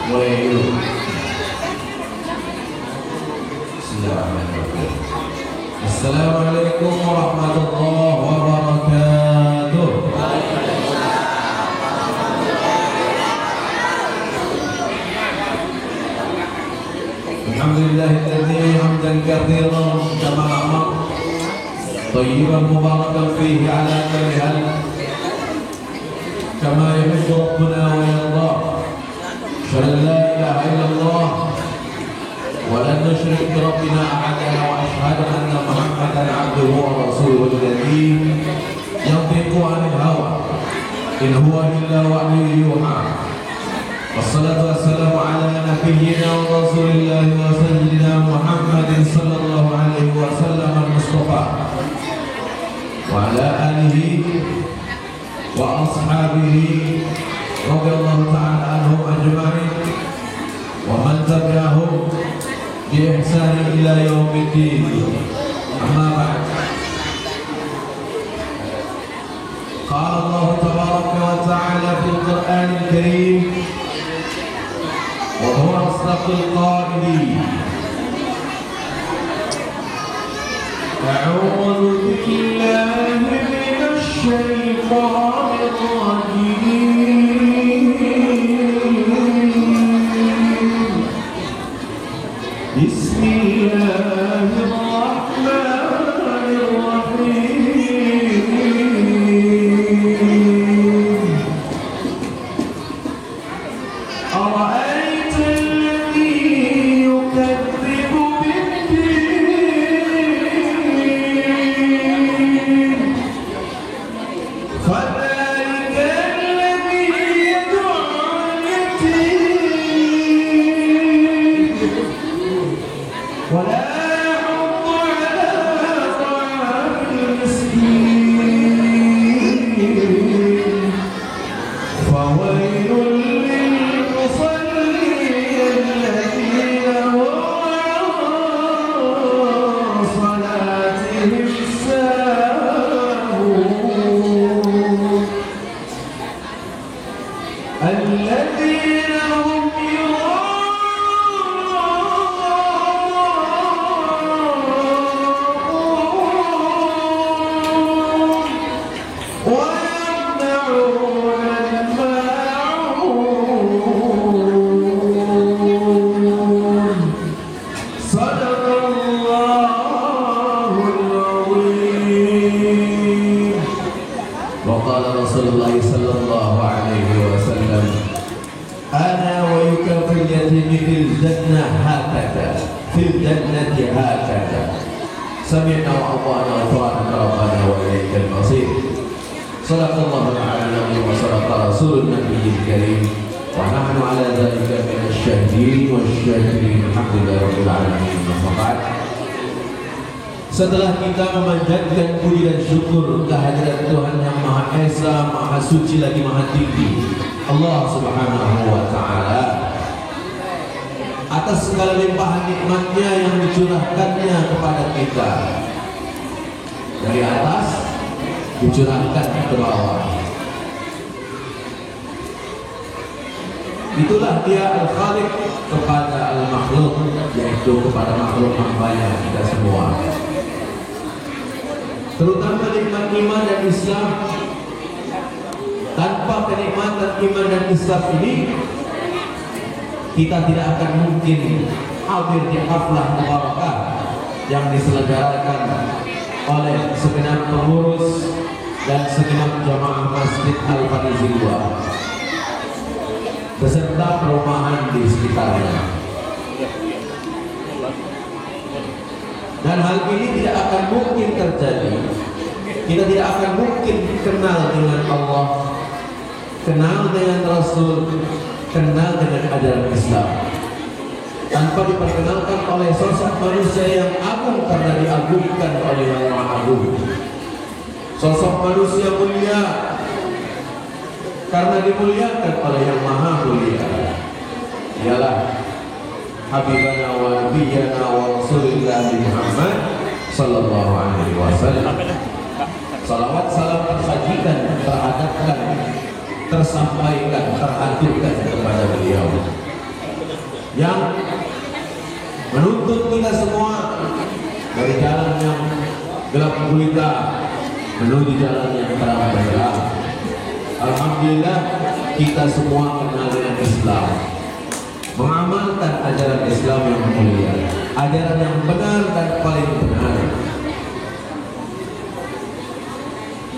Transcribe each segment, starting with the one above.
Mulai dulu. Bismillahirrahmanirrahim. Assalamualaikum warahmatullahi wabarakatuh. Alhamdulillahilladzi hamdan katsiran kama amar tayyiban mubarakan fihi ala kulli hal kama yuhibbu rabbuna wa yarda. Asyhadu an la ilaha illallah wa la nusyrik bi rabbina ahadan wa asyhadu anna Muhammadan abduhu wa rasuluhu alladzi yantiqu 'anil hawa in huwa illa wahyun yuha. Wassalatu wassalamu ala nabiyyina wa rasulillahi wa sayyidina Muhammadin sallallahu alaihi wasallam al-Mustafa wa ala alihi wa ashabihi radhiyallahu ta'ala anhum ajma'in wa man tabi'ahum bi ihsan ila yaumiddin. Amma ba'd. Qala Allah tabaraka wa ta'ala fil Qur'anil Karim wa huwa asdaqul qailin. A'udzu billahi minasy syaithanir rajim. Sami'na wa ata'na wa rabbana wa ilaikal masir. Shadaqallahu al-'azim wa shadaqa rasulun nabiyyil karim wa nahnu 'ala dzalika minasy syahidin wasy-syakirin. Alhamdulillahi rabbil alamin. Setelah kita memanjatkan puji dan syukur kehadirat Tuhan yang Maha Esa, Maha Suci lagi Maha Tinggi, Allah Subhanahu wa taala, atas segala limpahan nikmatnya yang dicurahkannya kepada kita, dari atas dicurahkan ke bawah. Itulah dia Al-Khaliq kepada Al-Makhluk, yaitu kepada makhluk hambanya kita semua. Terutama nikmat iman dan Islam. Tanpa kenikmatan iman dan Islam ini, kita tidak akan mungkin hadir di haflah mubarakah yang diselenggarakan oleh segenap pengurus dan segenap jamaah Masjid Al-Fadizilwa beserta perumahan di sekitarnya. Dan hal ini tidak akan mungkin terjadi. Kita tidak akan mungkin kenal dengan Allah, kenal dengan Rasul, kenal dengan ajaran Islam tanpa diperkenalkan oleh sosok manusia yang agung karena diagungkan oleh Yang Maha Agung, sosok manusia mulia karena dimuliakan oleh Yang Maha Mulia. Ialah Habibana wa Nabiyyana wa Rasulullah Muhammad sallallahu alaihi wasallam. Salawat salam tersajikan, terhadapkan tersampaikan, terhadirkan kepada beliau yang menuntut kita semua dari jalan yang gelap gulita menuju jalan yang terang benderang. Alhamdulillah kita semua kenal dengan Islam, mengamalkan ajaran Islam yang mulia, ajaran yang benar dan paling benar.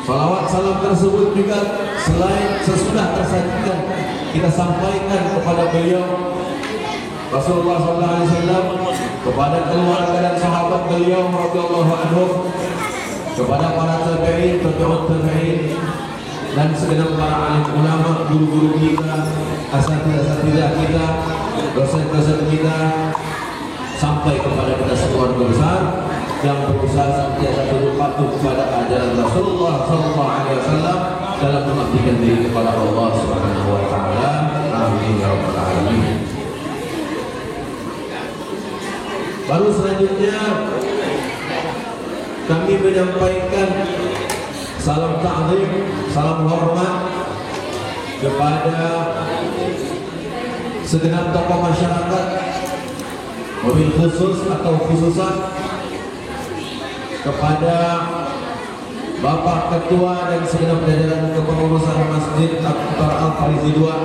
Salawat salam tersebut juga selain sesudah tersajikan kita sampaikan kepada beliau Rasulullah SAW, kepada keluarga dan sahabat beliau radhiyallahu anhum, kepada para tabi'in, tabi'ut tabi'in, dan segenap para alim ulama, guru-guru kita, asatidzah kita, dosen-dosen kita, sampai kepada kita semua besar yang berusaha senantiasa patuh kepada ajaran Rasulullah SAW dalam mengabdikan diri kepada Allah Subhanahu wa taala. Amin ya rabbal alamin. Baru selanjutnya kami menyampaikan salam ta'zim, salam hormat kepada segenap tokoh masyarakat, wabil khusus atau khususan kepada Bapak Ketua dan segenap jajaran kepengurusan Masjid Akbar Al-Farizi II,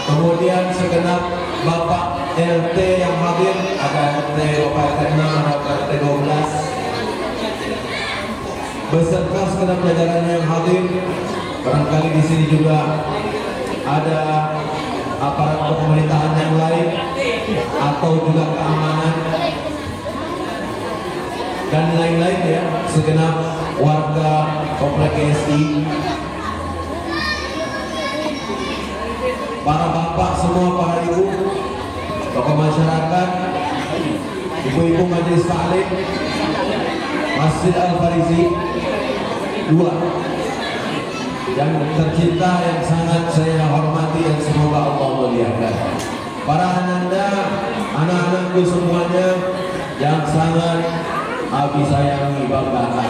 kemudian segenap Bapak RT yang hadir, ada RT Bapak RT 6, Bapak RT 12, beserta segenap jajarannya yang hadir. Barangkali di sini juga ada aparat pemerintahan yang lain atau juga keamanan dan lain-lain ya, segenap warga komplek GSI, para bapak semua, para ibu, tokoh masyarakat, ibu-ibu majelis taklim Masjid Al-Farizi II yang tercinta, yang sangat saya hormati dan semoga Allah muliakan. Para ananda, anak-anakku semuanya yang sangat Abi sayangi, banggakan.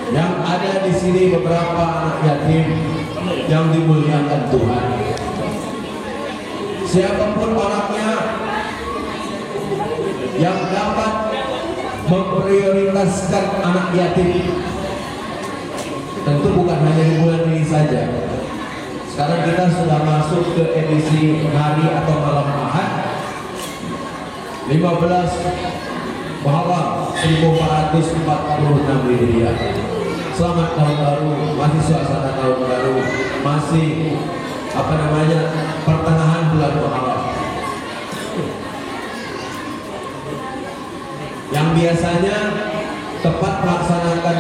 Yang ada di sini beberapa anak yatim yang dimuliakan Tuhan. Siapapun orangnya yang dapat memprioritaskan anak yatim, tentu bukan hanya di bulan ini saja. Sekarang kita sudah masuk ke edisi hari atau malam Ahad 15 Muharram 1446 Hijriah. Selamat tahun baru, masih suasana tahun baru, masih pertengahan bulan Muharram. Yang biasanya tepat melaksanakan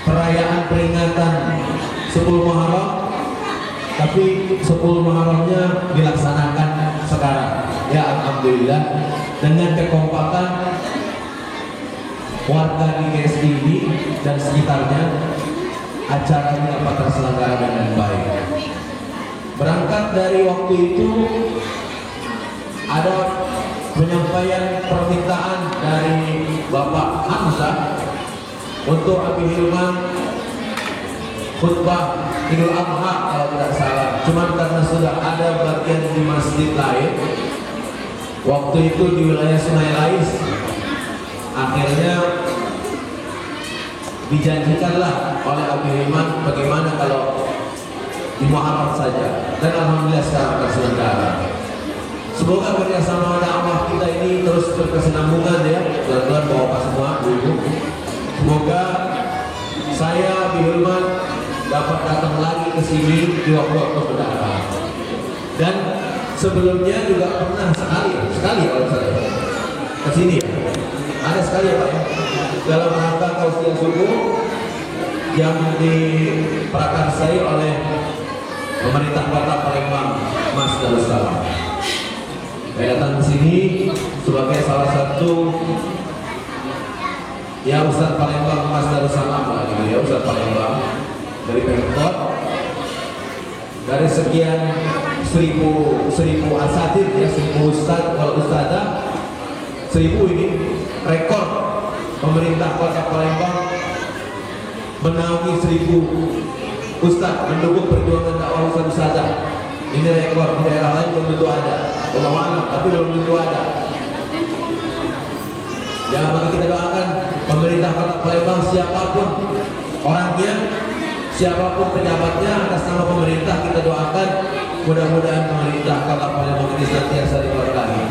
perayaan peringatan 10 Muharram, tapi 10 Muharramnya dilaksanakan sekarang. Ya alhamdulillah, dengan kekompakan warga di GSI ini dan sekitarnya, acaranya dapat terselenggara dengan baik. Berangkat dari waktu itu ada penyampaian permintaan dari Bapak Hamzah untuk Abi Hilman khutbah Idul Adha kalau tidak salah. Cuman karena sudah ada bagian di masjid lain, waktu itu di wilayah Sungai Lais, akhirnya dijanjikanlah oleh Abi Hilman bagaimana kalau di Muharram saja, dan alhamdulillah sekarang terselenggara. Semoga kerjasama dakwah kita ini terus berkesinambungan ya, tuan-tuan bapak semua, ibu. Semoga saya Abi Hilman dapat datang lagi ke sini di waktu-waktu mendatang. Dan sebelumnya juga pernah sekali kalau saya ke sini ya. Ada sekali ya Pak ya, dalam rangka tausiah subuh yang diprakarsai oleh pemerintah Kota Palembang, Mas Darussalam. Saya datang ke sini sebagai salah satu ya Ustadz Palembang, Mas Darussalam lah gitu ya, Ustadz Palembang dari Pemkot. Dari sekian 1000 asatid ya, 1000 ustadz wal ustadzah, 1000 ini rekor pemerintah Kota Palembang menaungi 1000 ustaz mendukung perjuangan dakwah ustaz-ustazah. Ini rekor, di daerah lain belum tentu ada. Allah alam, tapi belum tentu ada. Jangan bagi kita doakan pemerintah Kota Palembang, siapapun orangnya, siapapun pejabatnya, atas nama pemerintah kita doakan mudah-mudahan pemerintah Kota Palembang ini senantiasa diberkahi.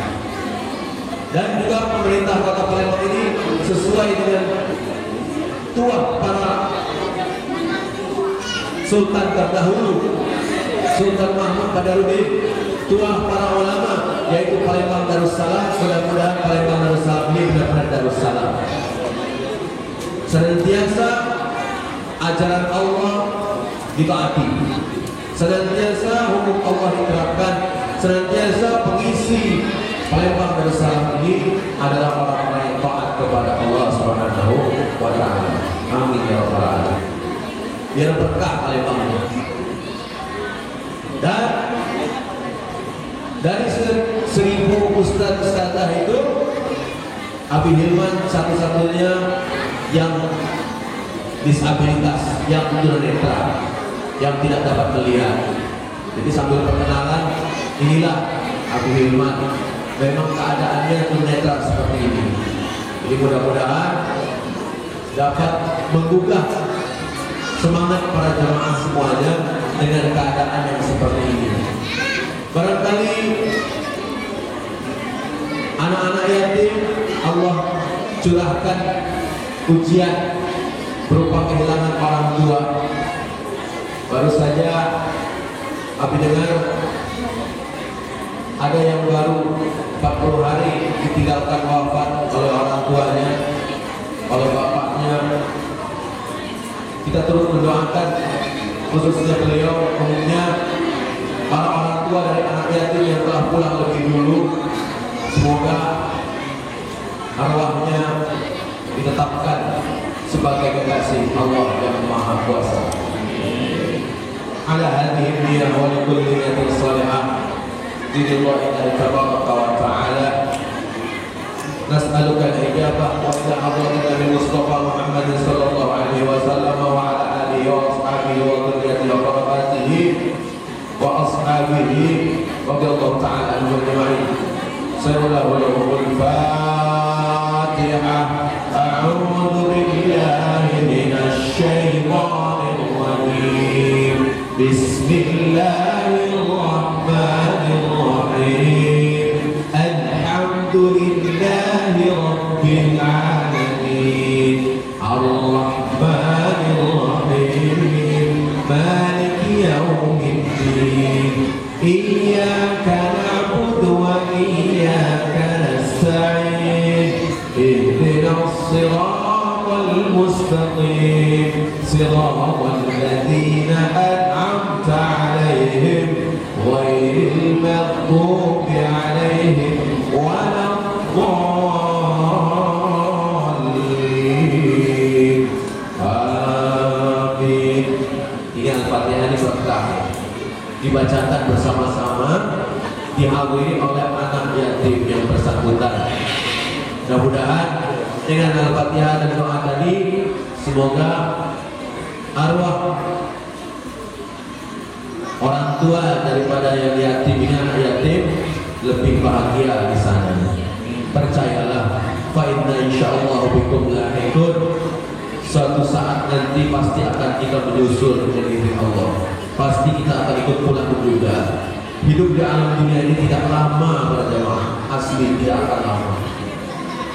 Dan juga pemerintah Kota Palembang ini sesuai dengan tua para sultan terdahulu, Sultan Mahmud Badarudin, tua para ulama, yaitu Palembang Darussalam. Mudah-mudahan Palembang Darussalam ini benar-benar Darussalam. Senantiasa ajaran Allah ditaati, senantiasa hukum Allah diterapkan, senantiasa pengisi Palembang Darussalam ini adalah orang-orang yang taat kepada Allah Subhanahu wa Ta'ala. Amin ya rabbal alamin. Biar berkah Palembang ini. Dan dari 1000 ustaz-ustazah itu, Abi Hilman satu-satunya yang disabilitas, yang tunanetra, yang tidak dapat melihat. Jadi sambil perkenalan, inilah Abi Hilman. Memang keadaannya tunanetra seperti ini. Jadi mudah-mudahan dapat menggugah semangat para jemaah semuanya dengan keadaan yang seperti ini. Barangkali anak-anak yatim Allah curahkan ujian berupa kehilangan orang tua. Baru saja Abi dengar ada yang baru 40 hari ditinggalkan wafat oleh orang tuanya, oleh bapaknya. Kita terus mendoakan khususnya beliau, umumnya para orang tua dari anak yatim yang telah pulang lebih dulu. Semoga arwahnya ditetapkan sebagai kekasih Allah yang Maha Kuasa. Ala hadhihi niyyah wa li kulli niyatin shalihah billahi tabaraka wa ta'ala. Nas'aluka al-ijabah wa ila hadratika Nabi Mustafa Muhammad sallallahu alaihi wasallam wa ala alihi wa ashabihi wa dhurriyyatihi wa qarabatihi wa ashabihi radhiyallahu ta'ala anhum ajma'in. Sallallahu alaihi Fatihah. A'udzu billahi minasy syaithanir rajim. Bismillahirrahmanirrahim. Alhamdulillahi rabbil alamin. Ar-Rahmanir Rahim. Maliki yaumiddin. Iyyaka na'budu wa iyyaka nasta'in. Ihdinas siratal mustaqim. Siratal ladzina an'amta 'alaihim ghairil maghdubi 'alaihim waladdallin. Amin. Ini Al-Fatihah ini berkah, dibacakan bersama-sama, dihadiri oleh anak yatim yang bersangkutan. Mudah-mudahan dengan Al-Fatihah dan doa tadi, semoga arwah orang tua daripada yang yatim ini, anak yatim, lebih bahagia di sana. Percayalah, fa inna insyaallah bikum lahiqun. Suatu saat nanti pasti akan kita menyusul dengan izin Allah. Pasti kita akan ikut pulang juga. Hidup di alam dunia ini tidak lama, para jemaah. Asli tidak akan lama.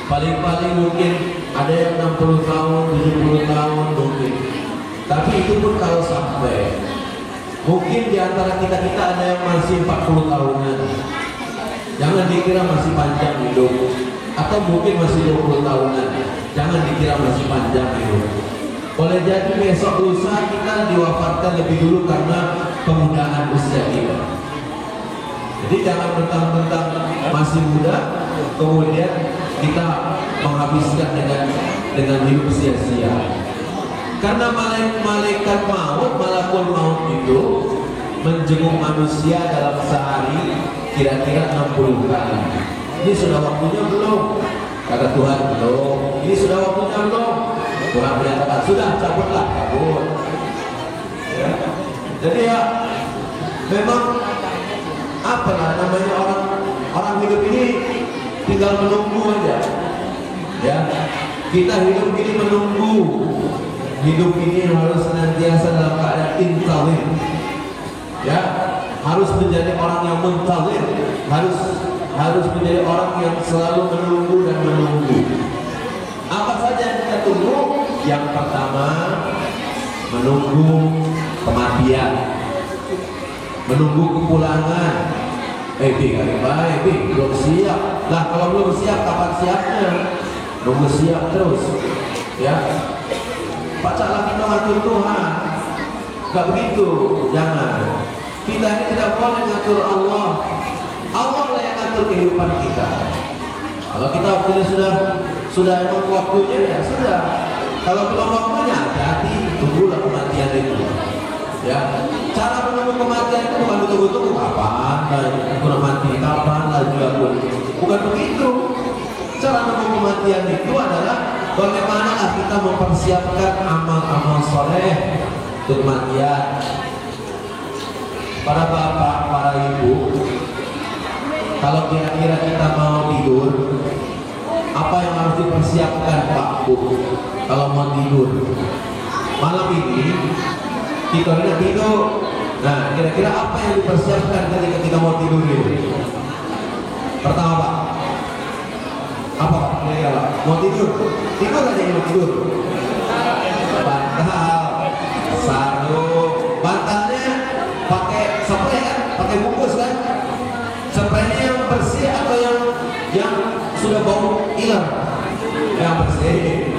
Paling-paling mungkin ada yang 60 tahun, 70 tahun mungkin. Tapi itu pun kalau sampai. Mungkin di antara kita ada yang masih 40 tahunan. Jangan dikira masih panjang hidup. Atau mungkin masih 20 tahunan. Jangan dikira masih panjang hidup. Boleh jadi besok lusa kita diwafatkan lebih dulu karena kemudahan usia kita. Jadi jangan mentang-mentang masih muda kemudian kita menghabiskan dengan hidup sia-sia. Karena malaikat maut, malakul maut itu menjenguk manusia dalam sehari kira-kira 60 kali. Ini sudah waktunya belum? Kata Tuhan, belum. Ini sudah waktunya belum? Kurang menyatakan sudah cabutlah, cabut. Ya. Jadi ya memang apa namanya orang hidup ini tinggal menunggu aja. Ya, kita hidup ini menunggu. Hidup ini harus senantiasa dalam keadaan intazir. Ya, harus menjadi orang yang muntazir, harus menjadi orang yang selalu menunggu dan menunggu. Apa saja yang kita tunggu? Yang pertama, menunggu kematian, menunggu kepulangan. Belum siap. Lah kalau belum siap, kapan siapnya? Nunggu siap terus. Ya, bacalah kita ngatur Tuhan. Gak begitu, jangan. Kita ini tidak boleh ngatur Allah. Allah lah yang ngatur kehidupan kita. Kalau kita waktunya sudah emang waktunya, ya sudah. Kalau belum waktunya, hati-hati, tunggulah kematian itu. Ya, cara menunggu kematian itu bukan tunggu-tunggu kapan aku mati, kapan lagi aku. Bukan begitu. Cara menunggu kematian itu adalah bagaimana kita mempersiapkan amal-amal soleh untuk kematian. Para bapak, para ibu, kalau kira-kira kita mau tidur, apa yang harus dipersiapkan Pak Bu? Kalau mau tidur malam ini, kita hendak tidur. Nah, kira-kira apa yang dipersiapkan ketika mau tidur ini? Pertama Pak, apa kira-kira Pak? Mau tidur aja mau tidur. Bantal, sarung, bantalnya pakai spray kan, pakai bungkus kan? Spraynya yang bersih atau yang sudah bau hilang? Yang bersih.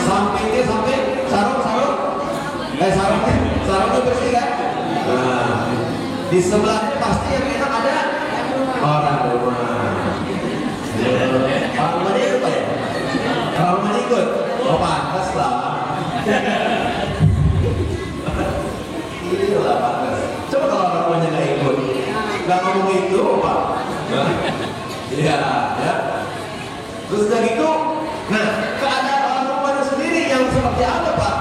Sampingnya sampai sarungnya bersih kan? Nah, di sebelahnya pasti yang enak ada orang rumah. Orang rumahnya ikut ya? Orang rumahnya ikut? Oh pantas lah. Iya lah pantas. Coba kalau orang rumahnya nggak ikut, nggak ngomong itu Pak. Iya, ya. Terus udah gitu, nah keadaan orang rumahnya sendiri yang seperti apa Pak?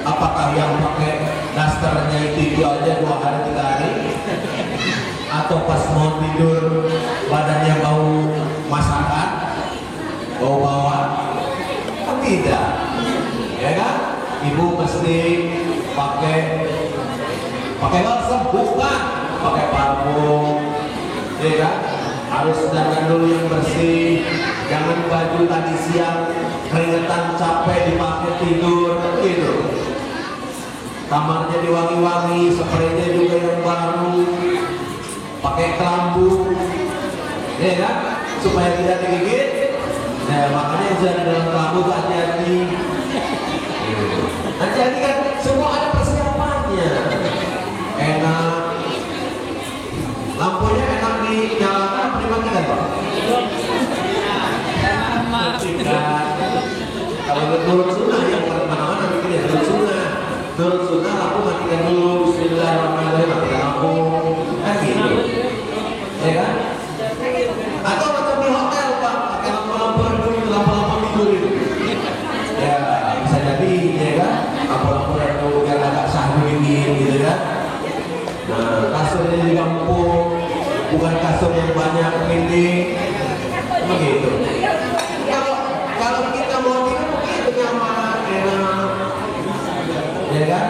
Apakah yang pakai dasternya itu aja 2 hari 3 hari? Atau pas mau tidur badannya bau masakan, bau bawang? Tidak, ya kan? Ibu mesti pakai balsam, bukan pakai parfum, ya kan? Harus dandan dulu yang bersih, jangan baju tadi siang keringetan capek dipakai tidur, gitu. Kamarnya diwangi-wangi, spraynya juga yang baru, pakai kelambu, ya kan? Supaya tidak digigit. Nah, makanya jangan dalam kelambu tuh hati-hati. Hati-hati kan, semua ada persiapannya. Enak. Lampunya enak dinyalakan apa dimatikan Pak? Kalau menurut sunnah ya, bukan mana-mana bikinnya menurut sunnah. Menurut sunnah lampu matikan dulu, bismillahirrahmanirrahim, matikan lampu. Gitu. Ya kan? Atau macam di hotel Pak, pakai lampu-lampu itu, lampu-lampu tidur itu. Ya, bisa jadi ya kan? Lampu-lampu yang agak sahdu dingin gitu kan? Nah, kasurnya di kampung, bukan kasur yang banyak ini, begitu. Kalau kita mau tidur begitu nyaman, enak, ya kan?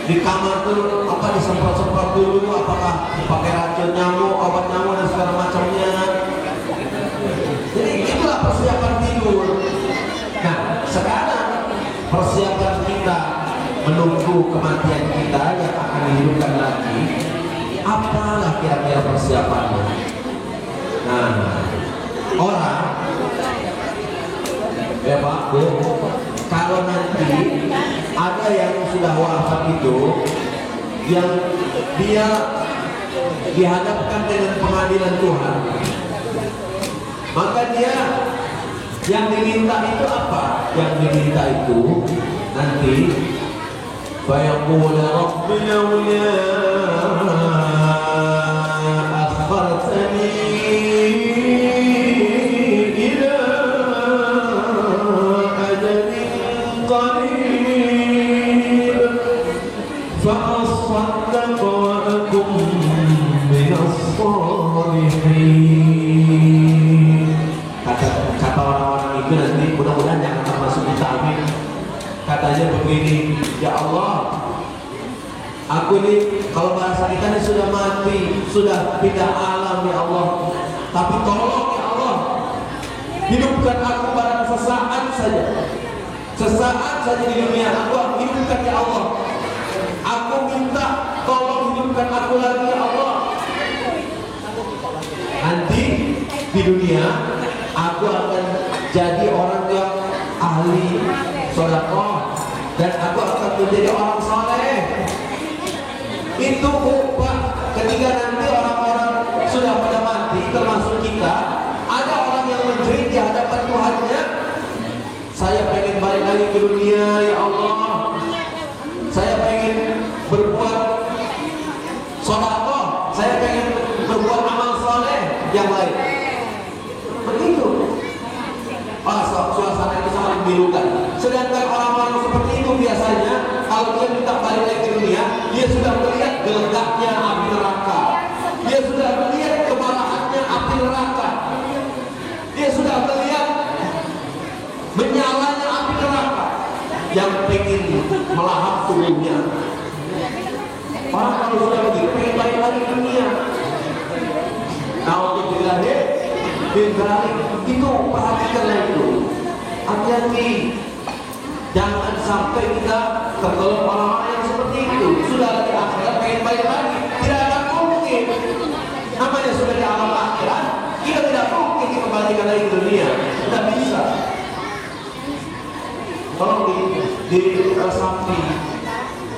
Di kamar tuh apa disemprot-semprot dulu, apakah pakai racun nyamuk, obat nyamuk dan segala macamnya. Jadi itulah persiapan tidur. Nah, sekarang persiapan kita menunggu kematian kita yang akan dihidupkan lagi, apalah kira-kira persiapannya? Nah, orang ya Pak Bu, kalau nanti ada yang sudah wafat itu, yang dia dihadapkan dengan pengadilan Tuhan, maka dia yang diminta itu apa? Yang diminta itu nanti فيقول رب لولا أخرتني إلى أجل الصالحين. Kata orang-orang itu nanti mudah-mudahan jangan termasuk kita, amin. Katanya begini, ya Allah, aku ini kalau bahasa kita ini sudah mati, sudah pindah alam ya Allah. Tapi tolong ya Allah, hidupkan aku barang sesaat saja. Sesaat saja di dunia, aku hidupkan ya Allah. Aku minta tolong hidupkan aku lagi ya Allah. Nanti di dunia aku akan jadi orang yang ahli sedekah dan aku akan menjadi orang saleh. Itu Pak, ketika nanti orang-orang sudah pada mati termasuk kita, ada orang yang menjerit di hadapan Tuhannya, saya pengen balik lagi ke dunia ya Allah, saya pengen berbuat sedekah, saya pengen berbuat amal saleh yang lain. Begitu. Suasana itu sangat memilukan. Sedangkan orang-orang seperti itu biasanya kalau dia minta balik lagi ke dunia, dia sudah melihat geledaknya api neraka, dia sudah melihat kemarahannya api neraka, dia sudah melihat menyalanya api neraka yang pengen melahap tubuhnya. Orang kalau sudah begitu pengen balik lagi ke dunia. Nauzubillah min dzalik. Itu perhatikanlah itu. Hati-hati, jangan sampai kita tergolong orang-orang yang seperti itu. Sudah di akhirat pengen balik lagi, tidak akan mungkin. Namanya sudah di alam akhirat, kita tidak mungkin dikembalikan lagi ke dunia. Tidak bisa. Tolong diresapi.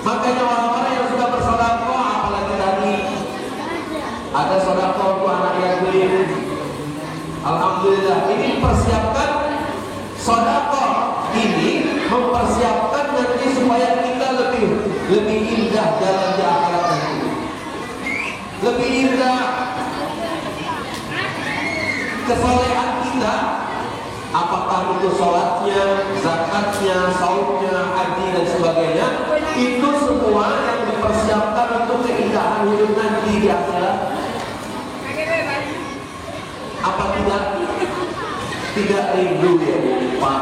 Makanya orang-orang yang sudah bersedekah, apalagi tadi ada sedekah untuk anak yatim. Alhamdulillah, ini mempersiapkan sedekah ini, mempersiapkan nanti supaya kita lebih indah jalan di akhirat nanti. Lebih indah kesolehan kita, apakah itu sholatnya, zakatnya, saumnya, haji dan sebagainya, itu semua yang dipersiapkan untuk keindahan hidup nanti di akhirat. Apa tidak rindu ya Pak?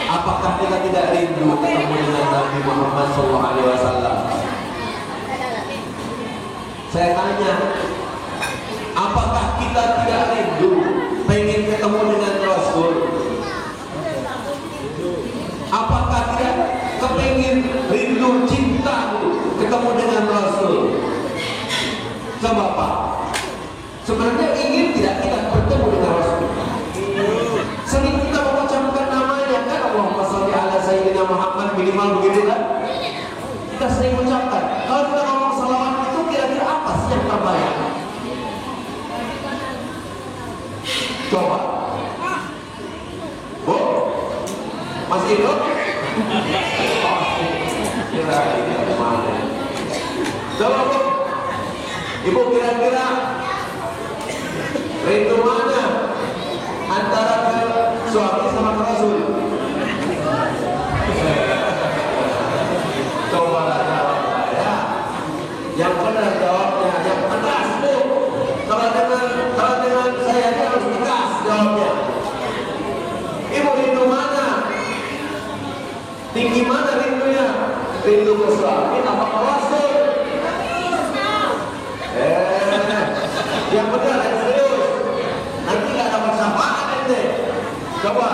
Apakah kita tidak rindu ketemu dengan Nabi Muhammad SAW? Saya tanya, apakah kita tidak rindu pengen ketemu dengan Rasul? Apakah tidak kepengin rindu cinta ketemu dengan Rasul? Coba Pak, sebenarnya ingin tidak kita bertemu dengan Rasul? Sering kita mengucapkan namanya kan, Allahumma sholli ala Sayyidina Muhammad, minimal begitu kan? Kita sering mengucapkan. Kalau kita ngomong salawat itu kira-kira apa sih yang terbayang? Coba Bu, masih hidup? Kira-kira kemana? Coba Bu, Ibu kira-kira rindu mana antara ke suami sama ke Rasul? Cobalah jawab saya. Yang benar jawabnya, yang tegas Bu. Kalau dengan saya ini harus tegas jawabnya. Ibu rindu mana? Tinggi mana rindunya? Rindu ke suami apa ke Rasul? Yang benar, yang serius. Nanti gak dapat syafaat ente. Coba.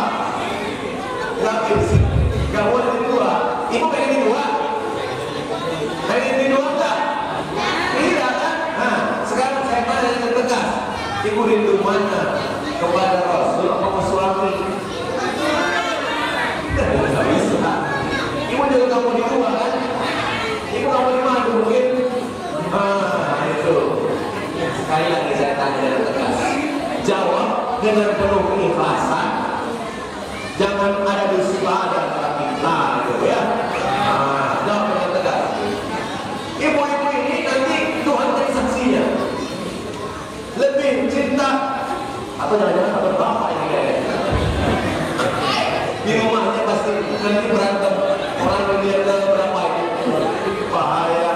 Gak boleh di dua. Ibu pengen di dua? Pengen di dua enggak? Tidak kan? Nah, sekarang saya tanya dengan tegas. Ibu rindu mana? Kepada Rasul atau ke suami? Tidak bisa. Ibu juga gak mau di dua kan? Ibu gak mau di madu mungkin? Itu. Sekali lagi saya tanya dengan tegas. Jawab dengan penuh keikhlasan. Jangan ada dusta di antara kita, gitu ya. Jawab dengan tegas. Ibu-ibu ini nanti Tuhan jadi saksinya. Lebih cinta atau jangan-jangan atau bapak ini ya. Di rumahnya pasti nanti berantem. Orang melihat berapa ini bahaya.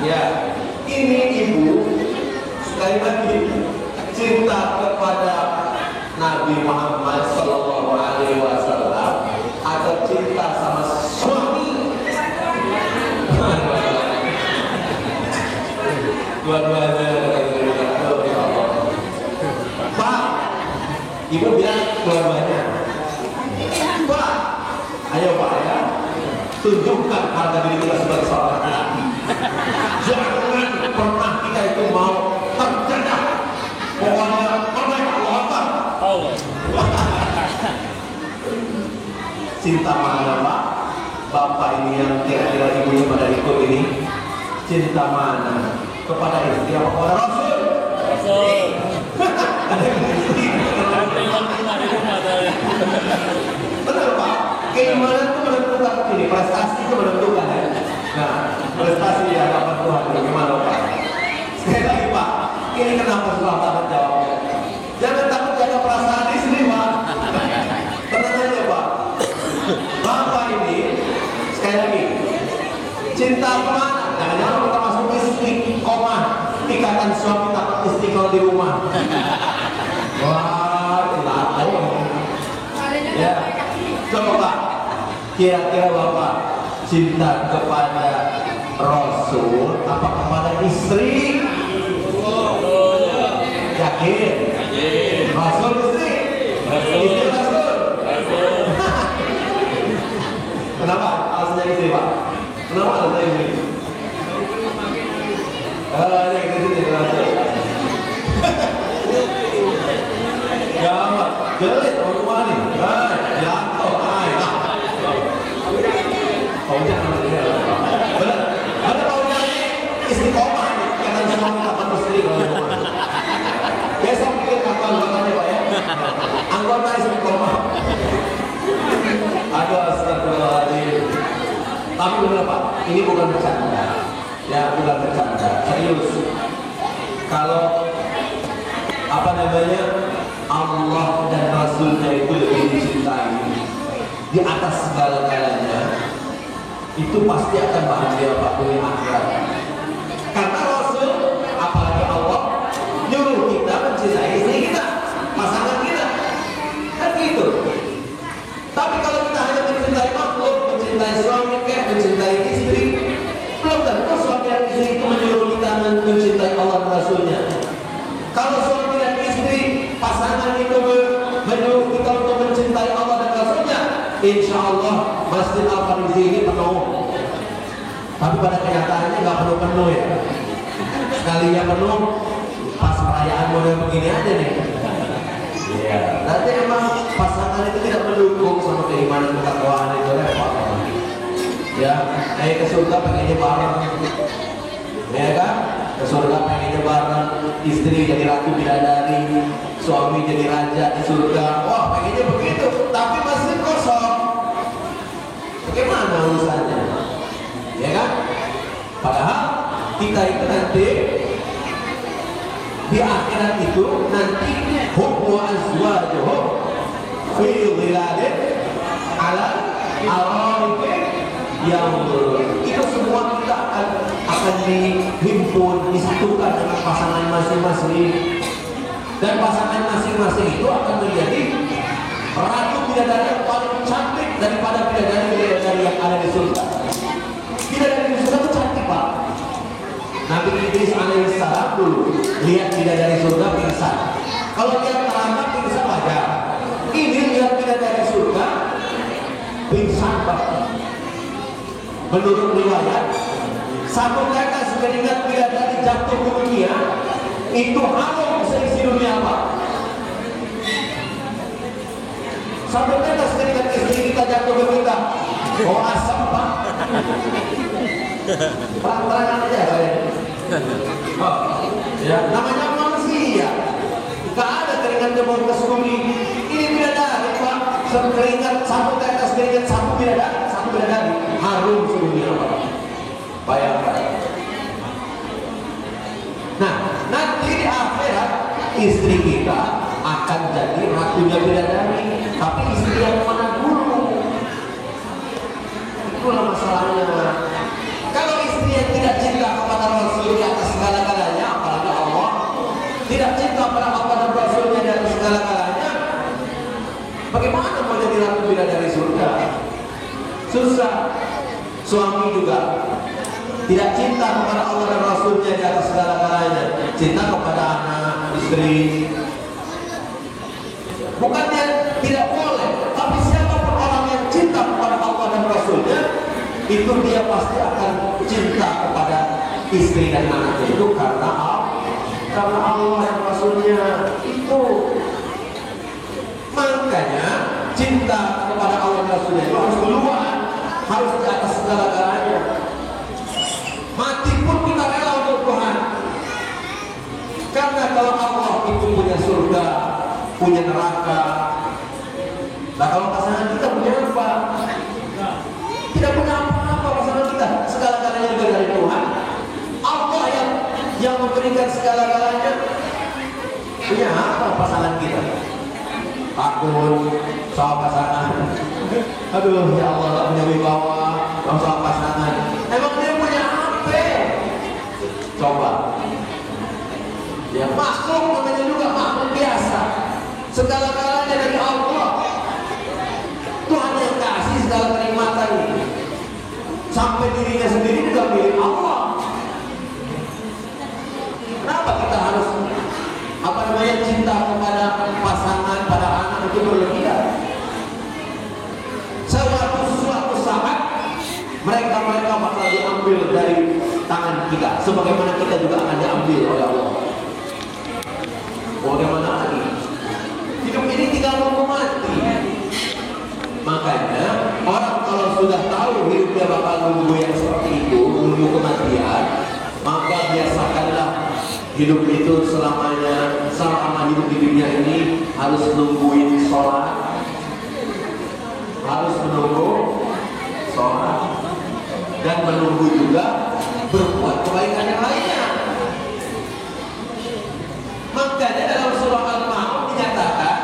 Ya, ini ibu. Sekali lagi, cinta kepada Nabi Muhammad Sallallahu Alaihi Wasallam atau cinta sama suami? Dua-duanya. Pak, ibu bilang dua-duanya. Pak, ayo Pak ya, tunjukkan harga diri kita sebagai seorang laki. Jangan pernah kita itu mau terjebak. Pokoknya Allah apa? Allah. Cinta mana Pak? Bapak ini yang kira-kira ibunya pada ikut ini. Cinta mana? Kepada istri apa kepada Rasul? Rasul. Benar Pak? Keimanan itu menentukan ini, prestasi itu menentukan ya. Nah, prestasi di hadapan Tuhan bagaimana Pak? Sekali lagi Pak, ini kenapa susah takut jawabnya? Jangan takut jaga perasaan istri Pak. Tenang aja Pak. Bapak ini sekali lagi cinta kemana? Jangan-jangan kita masuk istri, koma ikatan suami takut istri kalau di rumah. Wah, tidak tahu. Ya, coba Pak. Kira-kira Bapak cinta kepada Rasul apa kepada istri? Yakin? Rasul istri? Istri Rasul? Kenapa? Alasannya istri Pak? Kenapa alasannya istri? Ini kita Rasul. Jangan, jelek orang rumah ni. Jatuh, kau jangan benar. Ada kau jangan istiqomah karena jangan dapat istri kalau rumah. Besok pikir apa anggotanya Pak ya? Anggota istiqomah. Aduh astagfirullahaladzim. Tapi benar Pak, ini bukan bercanda. Ya bukan bercanda, serius. Kalau apa namanya Allah dan Rasulnya itu lebih dicintai di atas segala-galanya, itu pasti akan bahagia Pak dunia akhirat. Karena Rasul, apalagi Allah, nyuruh kita mencintai istri kita, pasangan kita, kan gitu. Tapi kalau kita hanya mencintai makhluk, mencintai suami, mencintai istri, belum tentu suami dan istri itu menyuruh kita mencintai Allah dan Rasulnya. Kalau suami dan istri pasangan itu menyuruh kita untuk mencintai Allah dan Rasulnya, insya Allah Masjid Al-Farizi ini penuh. Tapi pada kenyataannya nggak penuh-penuh ya. Sekalinya penuh, pas perayaan model begini aja nih. Iya. Nanti emang pasangan itu tidak mendukung sama keimanan ketakwaan itu repot. Ya, ke surga pengennya bareng. Ya kan? Ke surga pengennya bareng, istri jadi ratu bidadari, suami jadi raja di surga. Wah, pengennya begitu, tapi masih kosong. Bagaimana urusannya? Ya kan? Padahal kita itu nanti di akhirat itu nanti hubbu azwajuhum fi dhilalin ala al-araikin yang itu semua kita akan dihimpun, disatukan dengan pasangan masing-masing, dan pasangan masing-masing itu akan menjadi ratu bidadari yang paling cantik daripada bidadari yang ada di surga. Bidadari di surga itu cantik Pak. Nabi Idris alaihissalam dulu lihat bidadari surga pingsan. Kalau dia terlambat pingsan wajar. Ini lihat bidadari surga pingsan Pak. Menurut riwayat, satu tetes keringat bidadari jatuh ke dunia itu harum seisi dunia Pak. Satu tetes keringat istri kita jatuh ke kita, oh asam Pak. Terang-terangan aja saya. Oh, ya, namanya manusia. Gak ada keringat jemur ke bumi. Ini bidadari Pak. Satu tetes keringat satu bidadari harum sedunia Pak. Bayangkan. Nah, nanti di akhirat istri kita akan jadi ratunya bidadari, tapi istri yang mana dulu? Itulah masalahnya. Kalau istri yang tidak cinta kepada Rasul di atas segala-galanya, apalagi Allah, susah. Suami juga tidak cinta kepada Allah dan Rasulnya di atas segala-galanya, cinta kepada anak, istri. Bukannya tidak boleh, tapi siapapun orang yang cinta kepada Allah dan Rasulnya, itu dia pasti akan cinta kepada istri dan anaknya itu karena Allah dan Rasulnya itu. Makanya cinta kepada Allah dan Rasulnya itu harus duluan, harus di atas segala-galanya. Mati pun kita rela untuk Tuhan. Karena kalau Allah itu punya surga, punya neraka, nah kalau pasangan kita punya apa? Tidak punya apa-apa pasangan kita. Segala-galanya juga dari Tuhan. Allah yang memberikan segala-galanya. Punya apa pasangan kita? Takut soal pasangan. Aduh ya Allah, gak punya wibawa soal pasangan. Emang dia punya apa? Coba. Ya makhluk namanya juga makhluk biasa. Segala-galanya dari Allah. Tuhan yang kasih segala kenikmatan ini. Sampai dirinya sendiri juga milik Allah. Kenapa kita harus cinta kepada pasangan, pada anak itu berlebihan? Suatu saat mereka bakal diambil dari tangan kita, sebagaimana kita juga akan diambil oleh Allah. Bagaimana lagi? Hidup ini tinggal nunggu mati. Makanya orang kalau sudah tahu hidupnya bakal nunggu yang seperti itu, nunggu kematian, maka biasakanlah hidup itu selama hidup di dunia ini harus nungguin sholat, harus menunggu sholat, dan menunggu juga berbuat kebaikan yang lainnya. Makanya dalam surah Al-Ma'un dinyatakan,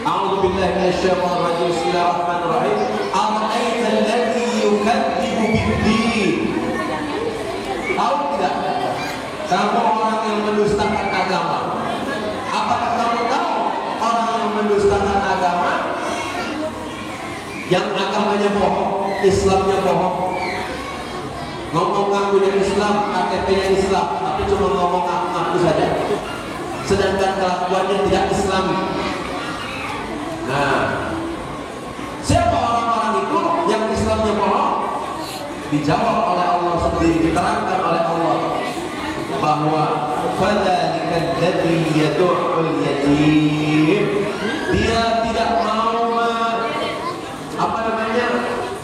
A'udzubillahi minasyaitonir rajim, bismillahirrahmanirrahim, Ara'aita alladzi yukadzibu bid-din. Tahu tidak? Kamu orang yang mendustakan agama. Apakah kamu tahu orang yang mendustakan agama, yang agamanya bohong, Islamnya bohong, ngomong ngakunya Islam, KTP-nya Islam, tapi cuma ngomong ngaku saja, sedangkan kelakuannya tidak Islami. Nah, siapa orang-orang itu yang Islamnya bohong? Dijawab oleh Allah sendiri, diterangkan oleh Allah bahwa fadzalika alladzi yad'ul yatim. Dia tidak mau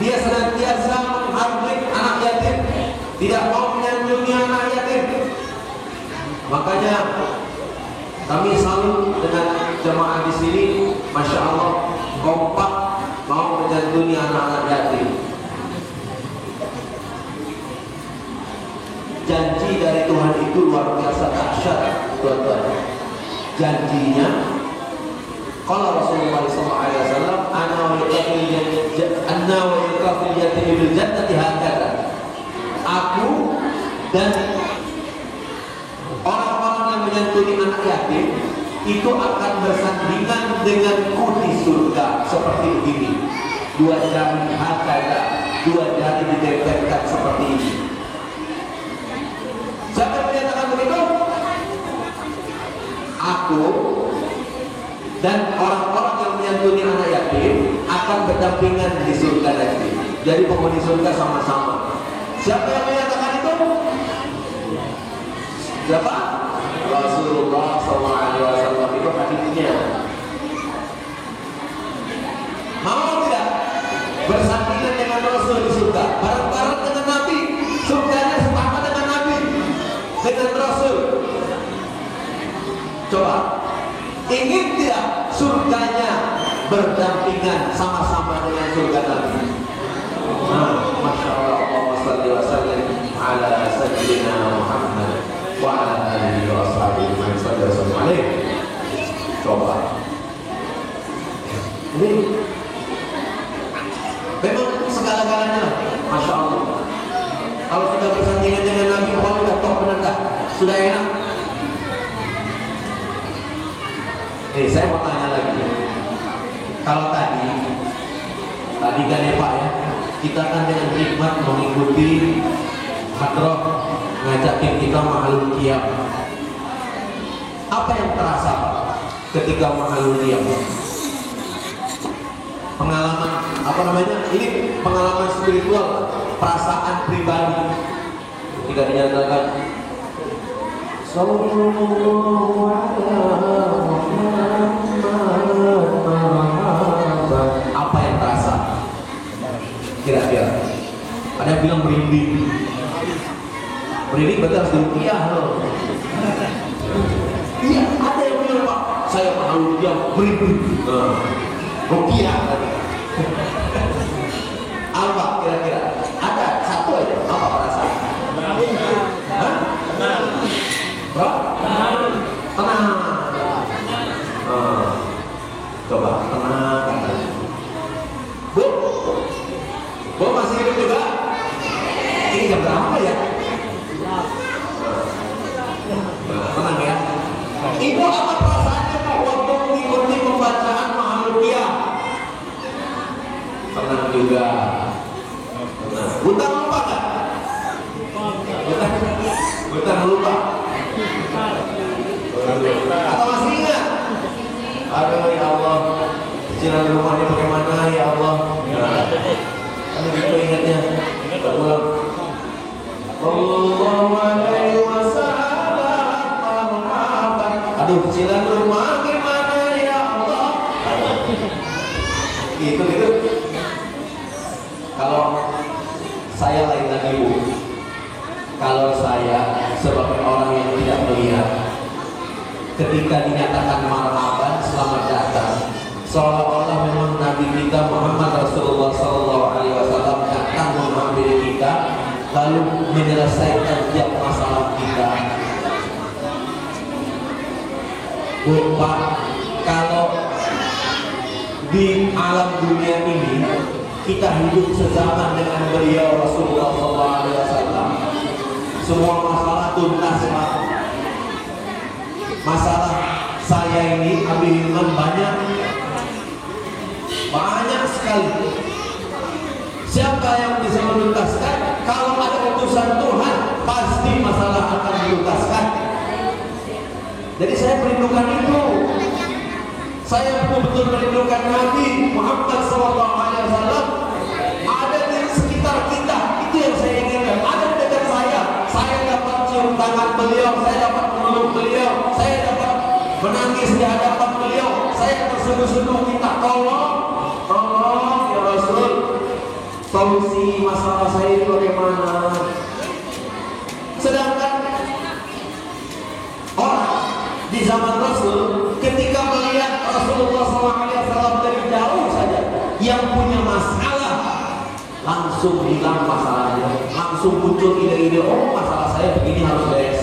dia senantiasa menghardik anak yatim, tidak mau menyanjungi anak yatim. Makanya kami selalu dengan jemaah di sini, masya Allah, kompak mau menyanjungi anak-anak yatim. Janji dari Tuhan itu luar biasa dahsyat, tuan-tuan. Janjinya, kalau Rasulullah SAW, ana wa yakafil yatim bil jannati hakada. Aku dan orang-orang yang menyantuni anak yatim itu akan bersandingan denganku di surga seperti begini. Dua jari hakada, dua jari didekatkan seperti ini. Siapa yang menyatakan begitu? Aku dan orang-orang yang menyantuni anak yatim akan berdampingan di surga nanti. Jadi penghuni surga sama-sama. Siapa yang menyatakan itu? Siapa? Rasulullah SAW. Itu hadisnya. Mau tidak bersandingan dengan Rasul di surga, bareng-bareng dengan Nabi? Surganya sama dengan Nabi, dengan Rasul. Coba, ingin tidak surganya berdampingan sama-sama dengan surga Nabi? Nah, masya Allah, Allahumma salli wa sallim ala sayyidina Muhammad wa ala alihi wa ashabihi wa sallam. Coba, ini memang segala-galanya, masya Allah. Kalau sudah bersandingan dengan Nabi, sudah top, benar tak? Sudah enak. Saya mau tanya lagi. Kalau tadi Tadi kan ya Pak ya, kita kan dengan hikmat mengikuti hadroh ngajakin kita mahalul qiyam. Apa yang terasa Pak ketika mahalul qiyam? Pengalaman apa namanya? Ini pengalaman spiritual, perasaan pribadi. Ketika dinyatakan sallallahu apa yang terasa? Kira-kira ada yang bilang merinding. Merinding berarti harus diruqyah loh. Iya, ada yang bilang Pak, saya malu dia merinding. Ruqyah. Apa kira-kira? Ada satu aja. Apa perasaan? Hah? Bro? Tenang. Coba tenang. Bu masih hidup juga? Ini jam berapa ya? Tenang ya. Ibu apa perasaannya Pak waktu mengikuti pembacaan mahalul qiyam? Tenang juga. Butang lupa kan? Butang lupa. Atau masih ingat? Aduh ya Allah, cicilan rumahnya bagaimana ya Allah? Kan begitu ingatnya. Berulang. Sallallahu alaihi wasallam. Aduh, cicilan rumah gimana ya Allah? Gitu. Kalau saya lain lagi Bu. Kalau saya sebagai orang yang tidak melihat, ketika dinyatakan marhaban selamat datang, seolah-olah memang Nabi kita Muhammad Rasulullah SAW datang menghampiri kita, lalu menyelesaikan tiap masalah kita. Bu Pak, kalau di alam dunia ini kita hidup sezaman dengan beliau Rasulullah SAW, semua masalah tuntas Pak. Masalah saya ini Abi Hilman banyak sekali. Siapa yang bisa menuntaskan? Kalau ada utusan Tuhan, pasti masalah akan dituntaskan. Jadi saya merindukan itu. Saya betul-betul merindukan Nabi Muhammad SAW. Ada di sekitar kita, itu yang saya inginkan. Ada di dekat saya. Saya dapat cium tangan beliau, saya dapat memeluk beliau, saya dapat menangis di hadapan beliau, saya terseduh-seduh minta tolong ya Rasul, solusi masalah saya itu bagaimana? Sedangkan orang di zaman Rasul ketika melihat Rasulullah SAW dari jauh saja yang punya masalah, langsung hilang masalahnya, langsung muncul ide-ide, oh masalah saya begini harus beres.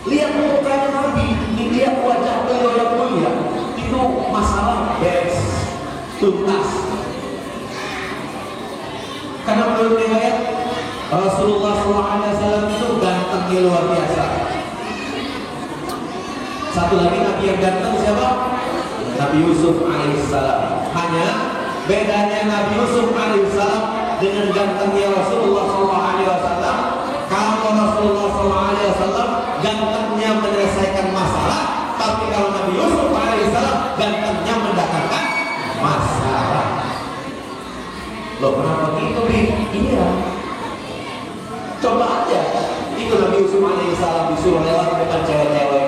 Lihat mukanya Nabi, lihat wajah beliau yang mulia, itu masalah beres, tuntas. Karena menurut riwayat Rasulullah SAW itu gantengnya luar biasa. Satu lagi Nabi yang ganteng siapa? Nabi Yusuf alaihissalam. Hanya bedanya Nabi Yusuf alaihissalam dengan gantengnya Rasulullah SAW. Kalau Rasulullah SAW gantengnya menyelesaikan masalah, tapi kalau Nabi Yusuf alaihissalam gantengnya mendatangkan masalah. Loh kenapa gitu Bi? Iya. Coba aja. Itu Nabi Yusuf alaihissalam disuruh lewat depan cewek-cewek.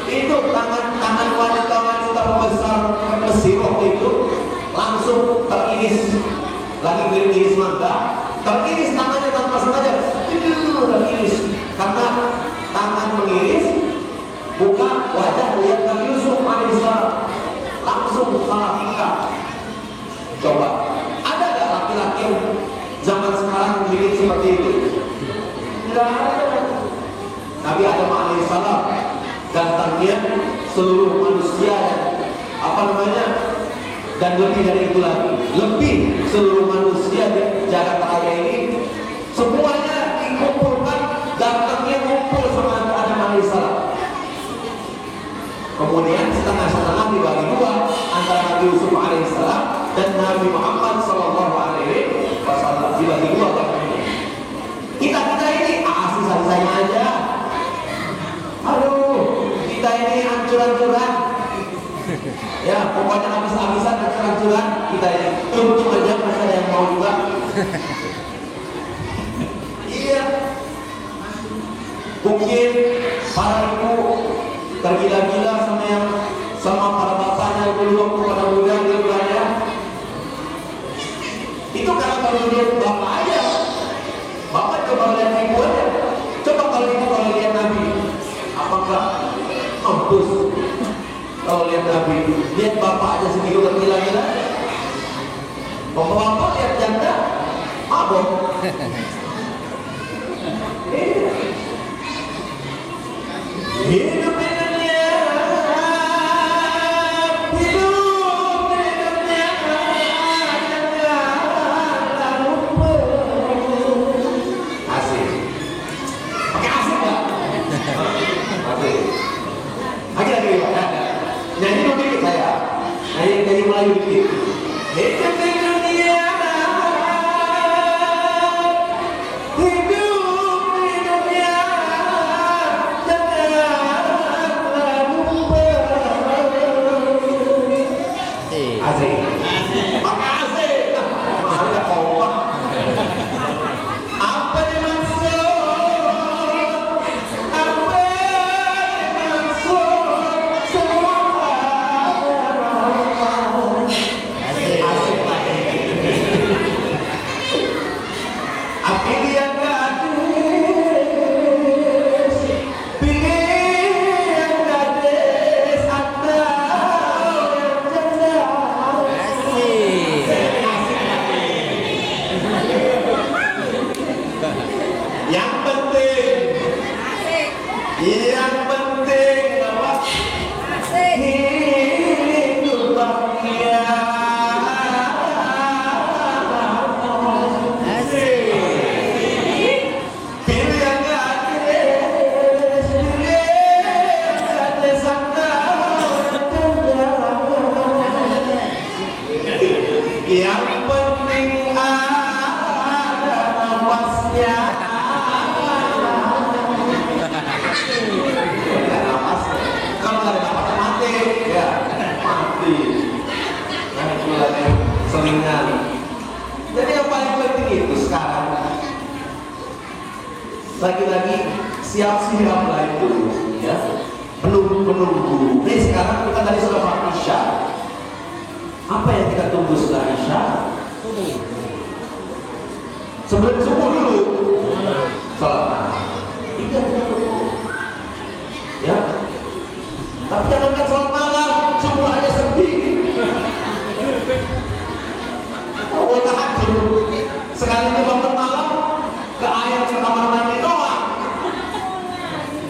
Itu tangan wanita-wanita pembesar Mesir waktu itu langsung teriris, lagi beriris mangga, teriris tangannya tanpa sengaja, teriris karena tangan mengiris, buka wajah lihat Nabi Yusuf alaihissalam, langsung salah tingkah. Coba, ada gak laki-laki yang zaman sekarang bikin seperti itu? Tidak ada. Nabi Adam alaihissalam gantengnya seluruh manusia, dan lebih dari itu lagi, lebih seluruh manusia di jagat raya ini semuanya dikumpulkan, gantengnya kumpul sama Adam alaihissalam. Kemudian setengah-setengah dibagi dua antara Nabi Yusuf alaihissalam dan Nabi Muhammad Sallallahu Alaihi Wasallam dibagi dua kan? Kita ini asal-asalnya aja. Aduh, kita ini hancur-hancuran. Ya, pokoknya habis-habisan hancur-hancuran kita ini. Untung aja masih ada yang mau juga. Iya. Mungkin para ibu tergila-gila sama para bapaknya dulu waktu pada muda di rumahnya. Itu karena kalau lihat bapak aja, bapak coba lihat ibu aja. Coba kalau ibu kalau lihat Nabi, apakah mampus? Kalau lihat Nabi, lihat bapak aja segitu tergila-gila. Bapak-bapak lihat janda, mabok. Hidup di dunia, asik. Pakai asik nggak? Asik. Lagi Pak. Nyanyi dulu dikit saya. Nyanyi Melayu dikit. Hidup di dunia. Jadi yang paling penting itu sekarang lagi-lagi siap-siaplah itu ya, menunggu. Ini sekarang kita tadi sudah sholat Isya. Apa yang kita tunggu setelah Isya? Sebelum subuh dulu sholat. Itu yang kita tunggu. Ya. Tapi jangan sholat malam, subuh aja sepi. Oh, tahajud. Sekali itu bangun malam ke air ke kamar mandi doang.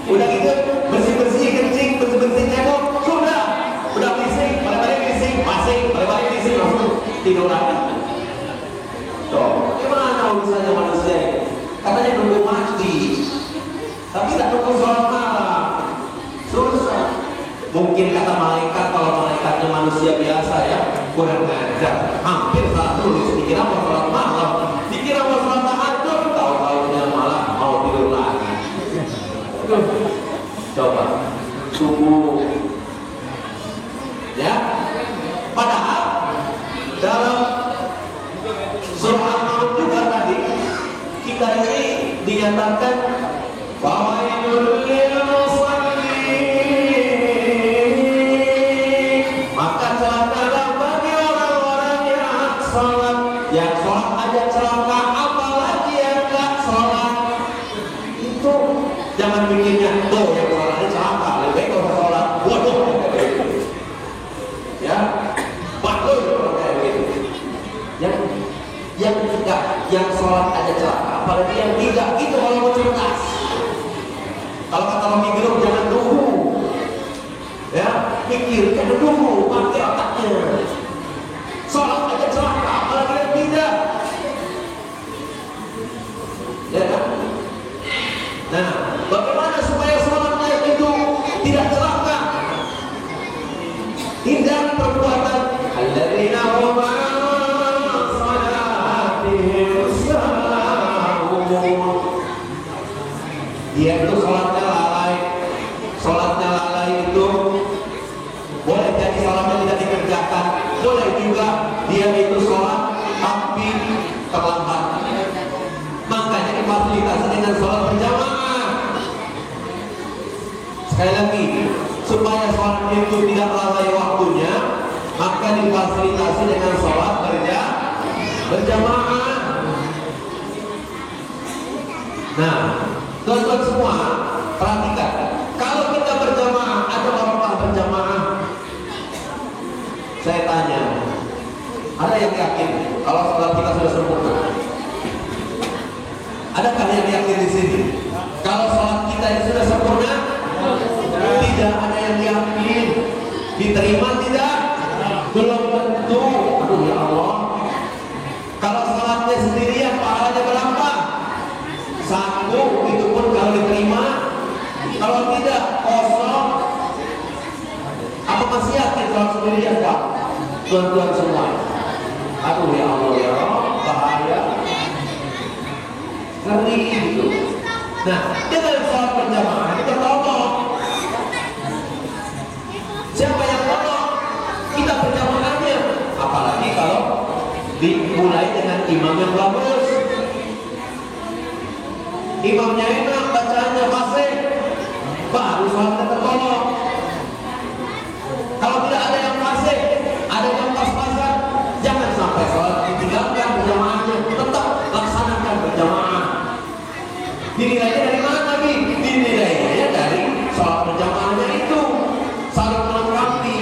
Udah gitu bersih-bersih kencing, bersih-bersih cebok, sudah. Udah bising, balik-balik bising, pasing, balik-balik bising, langsung tidur lagi. Tuh, gimana urusannya manusia ini? Katanya nunggu mati, tapi tak nunggu sholat malam. Susah. Mungkin kata malaikat, kalau malaikatnya manusia biasa ya, kurang ajar. Hampir salah tulis, dikira mau sholat malam, dikira mau sholat tahajud, tahu-tahunya malah mau tidur lagi. Coba tunggu. Ya, padahal dalam surah Al-Maun juga tadi kita ini dinyatakan bahwa yang sholat aja celaka, apalagi yang gak sholat. Itu jangan bikinnya tuh yang sholat aja celaka, lebih baik kalau sholat. Waduh, ya, bagus kalau kayak gitu. Yang tidak, yang sholat aja celaka, apalagi yang tidak, itu kalau mau cerdas. Kalau kata Rocky Gerung, jangan tunggu, ya, pikir, jangan tunggu, pakai otaknya. Sholat aja celaka, apalagi yang tidak. Ya kan? Nah, bagaimana supaya sholatnya itu tidak celaka? Hindari perbuatan alladzina hum dia itu sholatnya lalai itu boleh jadi sholatnya tidak dikerjakan, boleh juga dia itu sholat tapi terlambat. Makanya difasilitasi dengan sholat berjamaah. Sekali lagi, supaya sholat itu tidak lalai waktunya, maka difasilitasi dengan sholat berjamaah. Nah, teman-teman semua perhatikan, kalau kita berjamaah atau orang berjamaah, saya tanya, ada yang yakin kalau sholat kita sudah sempurna? Adakah yang yakin di sini kalau sholat kita ini sudah sempurna? Tidak ada yang yakin. Diterima tidak? Belum tentu. Aduh ya Allah. Kalau sholatnya sendirian pahalanya berapa? 1, itu pun kalau diterima. Kalau tidak, kosong. Apa masih yakin sholat sendirian, Pak? Tuan-tuan semua. Aduh ya Allah ya Allah, bahaya. Ngeri gitu. Nah, dengan sholat berjamaah kita tolong. Siapa yang tolong? Kita berjamaahnya. Apalagi kalau dimulai dengan imam yang bagus. Imamnya enak, bacaannya fasih, baru sholatnya tertolong. Kalau tidak ada yang fasih, ada yang pas-pasan, jangan sampai sholat ditinggalkan berjamaahnya. Tetap laksanakan berjamaah. Dinilainya dari mana, Bi? Dinilainya dari sholat berjamaahnya itu saling melengkapi.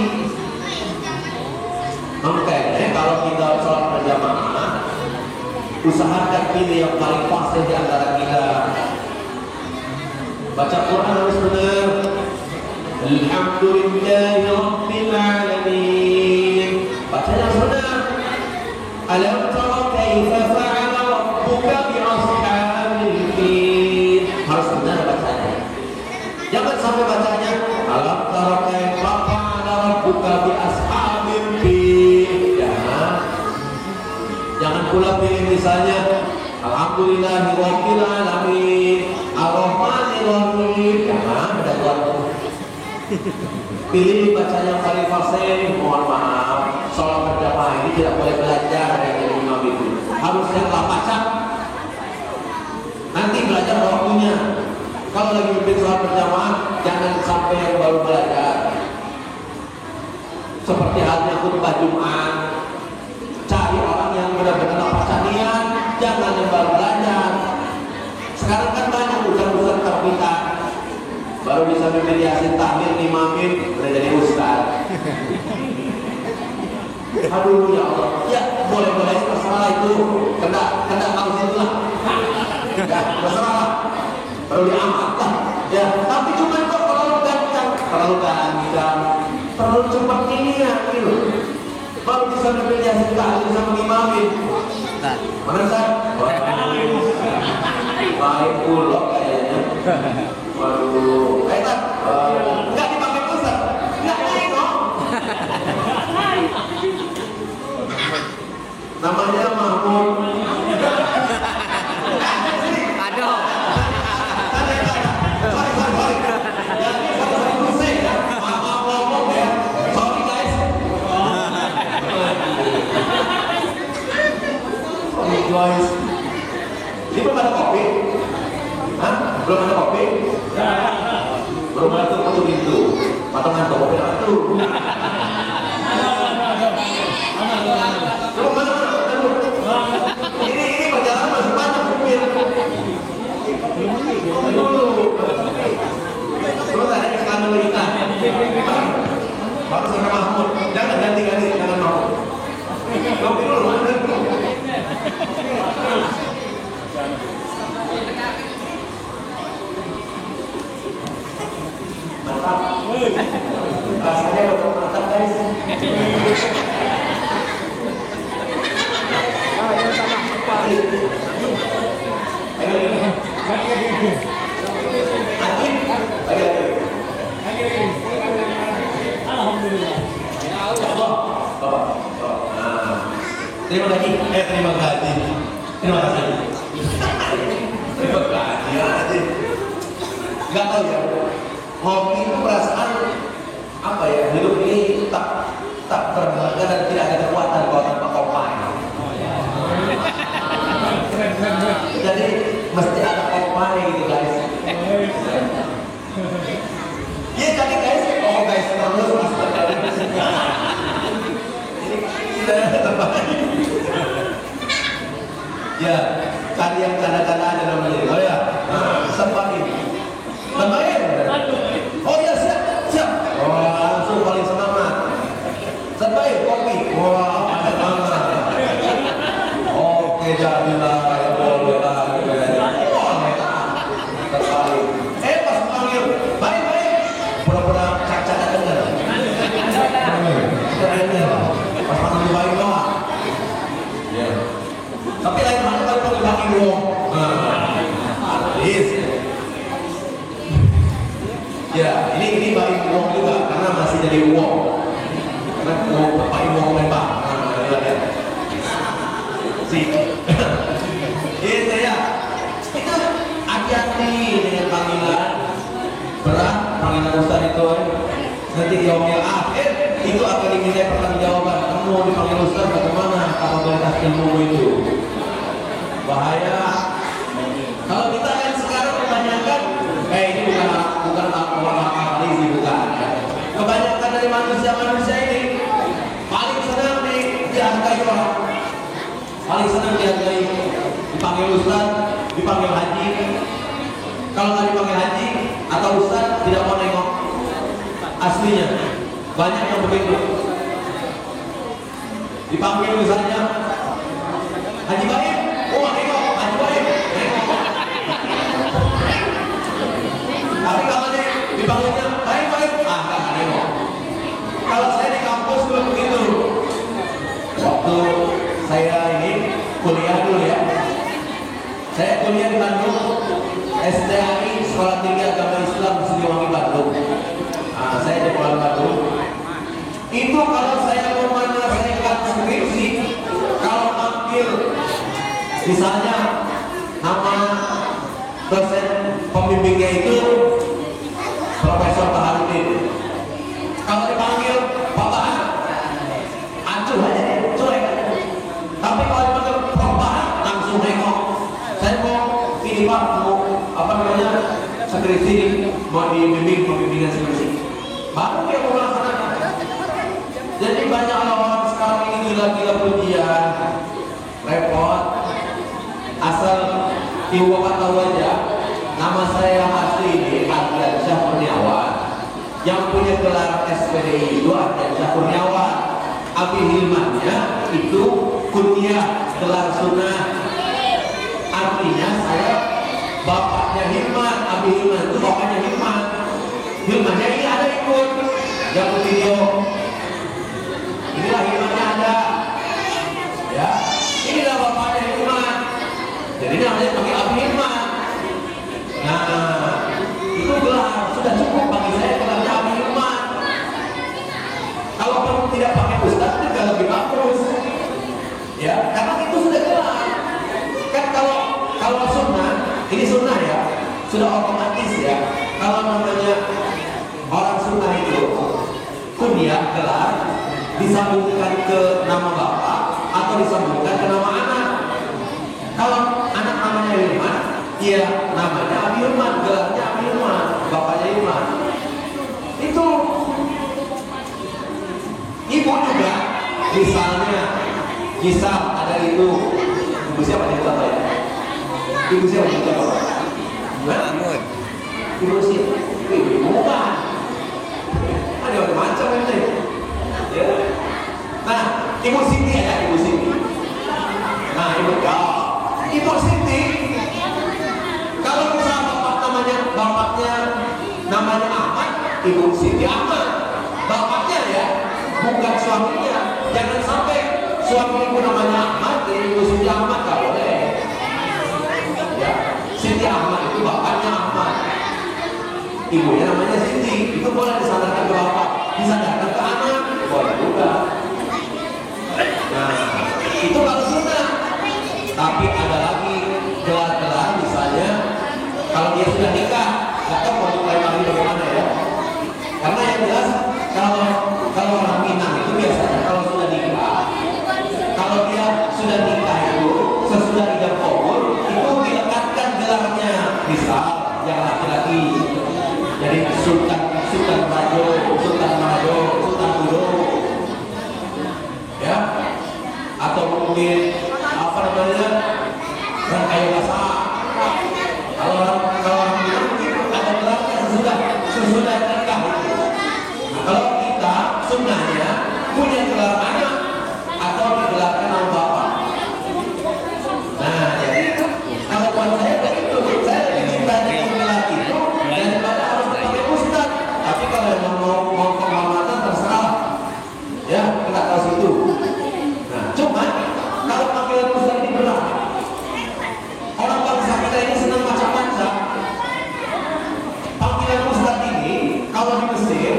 Makanya kalau kita sholat berjamaah, usahakan pilih yang paling fasih di antara kita. Baca Quran harus benar. Alhamdulillahi Rabbil Alamin. Bacanya harus benar. Alam tara kaifa fa'ala rabbuka bi ashabil fil. Harus benar bacanya. Jangan sampai bacanya alam tara kaifa fa'ala rabbuka bi ashabil fil. Jangan pula pilih misalnya Alhamdulillahi Rabbil Alamin Ar-Rahmanir Rahim. Jangan ada Tuhan. Pilih baca yang paling fasih. Mohon maaf, sholat berjamaah ini tidak boleh belajar dari imam itu. Harusnya telah baca. Nanti belajar waktunya. Kalau lagi mimpin sholat berjamaah, jangan sampai yang baru belajar. Seperti halnya khutbah Jumat. Cari orang yang benar-benar baca niat, jangan yang baru belajar. Sekarang kan banyak ustaz-ustaz terbitan, baru bisa mimpin yasin tahmid, imamin, udah jadi ustaz. Aduh ya Allah, ya boleh-boleh terserah itu, kena harus itulah. Ya terserah, perlu diamatkan. Ya, tapi cuma kok terlalu gancang, terlalu cepat ini ya, gitu. Baru bisa mimpin yasin tahmid sama imamin. Mana Ustaz? Baik pula kayaknya. Waduh, Ustaz, enggak dipakai Ustaz. Enggak naik dong. Namanya Mahmud. Aduh. Sorry. Jadi sorry pusing ya. Maaf ngomong ya. Sorry guys. Sorry guys. Ini belum ada kopi? Hah? Belum ada kopi? Belum ada tuh kutu pintu. Patungan tuh kopi apa tuh? Belum ada. Ini perjalanan masih panjang supir. Terus ada iklan dulu kita. Baru sampai Mahmud. Jangan ganti-ganti dengan Mahmud. Kopi dulu, ada dulu. Mantap. Rasanya mantap guys. Alhamdulillah. Terima kasih. Terima kasih. Terima kasih. Terima kasih. Ngopi itu perasaan apa ya? Hidup ini tak terbaga dan tidak ada kekuatan kalau tanpa kopi. Jadi mesti ada kopi gitu guys. Ya jadi guys, guys terus ini tidak ada terbaik. Ya, cari yang canda-canda aja namanya. Oh ya, sempahin. Tambahin. Oh iya siap. Wah, langsung paling semangat. Sempahin kopi. Wah, ada semangat. Oke, jadilah ya boleh lah. Terbaik. Pas panggil, baik. Pura-pura cacat dengar. Pas panggil baik doang. Ya. Tapi lain hal kalau panggil bagi wong. Ya, ini baik wong juga karena masih jadi wong. Karena wong bapak wong memang. Itu ya. Itu hati-hati dengan panggilan berat, panggilan ustaz itu. Nanti di yaumil akhir itu akan diminta pertanggungjawaban. Kamu dipanggil ustaz bagaimana kapabilitas ilmu itu? Bahaya. Kalau kita kan sekarang kebanyakan, ini bukan orang akalizi bukan. Kebanyakan dari manusia ini paling senang dihargai orang, paling senang dihargai, dipanggil ustaz, dipanggil haji. Kalau nggak dipanggil haji atau ustaz tidak mau nengok. Aslinya banyak yang begitu. Dipanggil misalnya Haji Baim, nengok Haji Baim, nengok. Tapi kalau dipanggilnya baik, nggak nengok. Kalau saya di kampus juga begitu. Waktu saya ini kuliah dulu ya. Saya kuliah di Bandung, STAI Sekolah Tinggi Agama Islam Siliwangi Bandung. Saya di Pulau Bandung. Itu kalau saya mau menyelesaikan skripsi, kalau panggil misalnya nama dosen pembimbingnya itu Profesor Baharudin. Kalau dipanggil Bapak, acuh aja, cuek. Tapi kalau dipanggil Bapak, langsung nengok. Saya mau ini Pak, mau skripsi, mau dibimbing pembimbingan skripsi. Baru dia mau melaksanakan. Jadi banyak orang sekarang ini gila-gila pujian, repot. Asal ibu bapak tahu aja, nama saya yang asli ini Ardiansyah Kurniawan. Yang punya gelar SPDI itu Ardiansyah Kurniawan. Abi Hilmannya itu kuliah gelar sunnah. Artinya saya bapaknya Hilman, Abi Hilman itu bapaknya Hilman. Hilmannya ini ada ikut yang video. Inilah Hilmannya ada. Ya, inilah bapaknya Hilman. Jadi namanya panggil Abi Hilman. Nah, itu gelar sudah cukup bagi saya gelarnya Abi Hilman. Kalau kamu tidak pakai ustaz juga lebih bagus. Ya, karena itu sudah gelar. Kan kalau sunnah, ini sunnah ya, sudah otomatis ya. Kalau namanya orang sunnah itu kunyah gelar disambungkan ke nama bapak atau disambungkan ke nama anak. Kalau anak namanya Hilman, ya namanya Abi Hilman, gelarnya Abi Hilman, bapaknya Hilman. Itu ibu juga, misalnya misal ada ibu siapa yang tahu ya? Ibu siapa yang tahu? Ibu siapa? Ibu bukan. Ada macam ini. Ya. Nah, Ibu Siti ada Ibu Siti. Nah, Ibu Siti. Kalau misalnya bapaknya namanya Ahmad, Ibu Siti Ahmad. Bapaknya ya, bukan suaminya. Jangan sampai suami ibu namanya Ahmad, jadi Ibu Siti Ahmad nggak boleh. Ya, Siti Ahmad itu bapaknya Ahmad. Ibunya namanya Siti, itu boleh disadarkan ke bapak, disadarkan ke anak, boleh juga. Nah, itu kalau sunnah. Tapi ada lagi gelar-gelar misalnya kalau dia sudah nikah, nggak tahu mau mulai lagi bagaimana ya. atau mungkin apa namanya rangkaian basah. Kalau orang bilang ada gelarnya sesudah nikah. Kalau kita sunnahnya punya gelar anak atau digelarkan nama bapak. Nah, jadi kalau buat saya begitu, saya lebih cinta dengan gelar itu daripada harus pakai ustaz. Tapi kalau memang mau penghormatan terserah, ya kita tahu situ. Nah, cuman kalau panggilan ustaz ini berat, orang bangsa kita ini senang macam-macam. Panggilan ustaz ini kalau di Mesir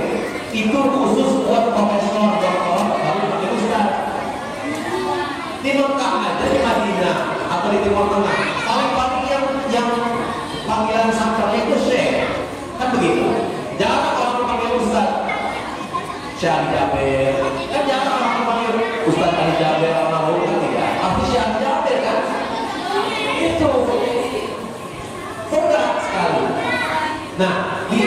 itu khusus buat profesor, doktor, baru pakai ustaz. Di Mekah aja, di Madinah atau di Timur Tengah, paling yang panggilan sakralnya itu syekh, kan begitu. Jangan orang dipanggil ustaz Syekh Ali Jaber, kan jangan orang dipanggil Ustaz Ali Jaber, orang kan tidak. Pasti Syekh Ali Jaber kan? Itu berat sekali. Nah, di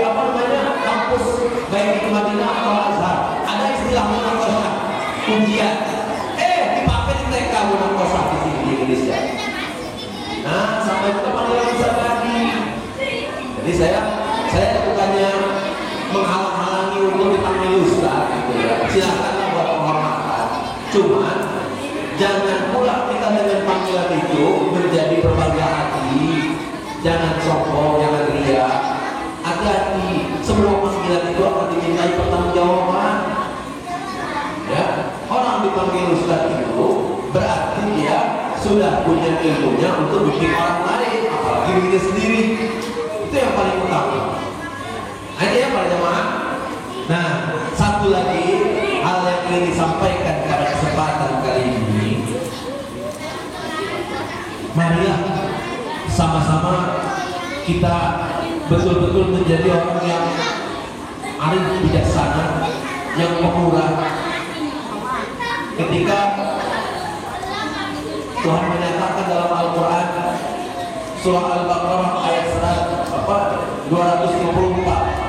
apa namanya kampus baik di Madinah atau Azhar ada istilah munaqashah, ujian. Dipakai di TK munaqashah di sini di Indonesia. Nah, sampai kita panggil ustaz lagi. Jadi saya bukannya menghalang-halangi untuk dipanggil ustaz gitu ya. Silakanlah buat penghormatan. Cuman jangan pula kita dengan panggilan itu menjadi berbahagia hati. Jangan sombong, jangan ria. Hati-hati, semua panggilan itu akan dimintai pertanggungjawaban. Ya, orang dipanggil ustaz itu berarti dia sudah punya ilmunya untuk bikin orang lain, apalagi diri sendiri. Itu yang paling utama. Ada ya para jemaah. Nah, satu lagi hal yang ingin disampaikan pada kesempatan kali ini, marilah sama-sama kita betul-betul menjadi orang yang arif, bijaksana, yang pemurah. Ketika Tuhan menyatakan dalam Al-Quran surah Al-Baqarah ayat 254,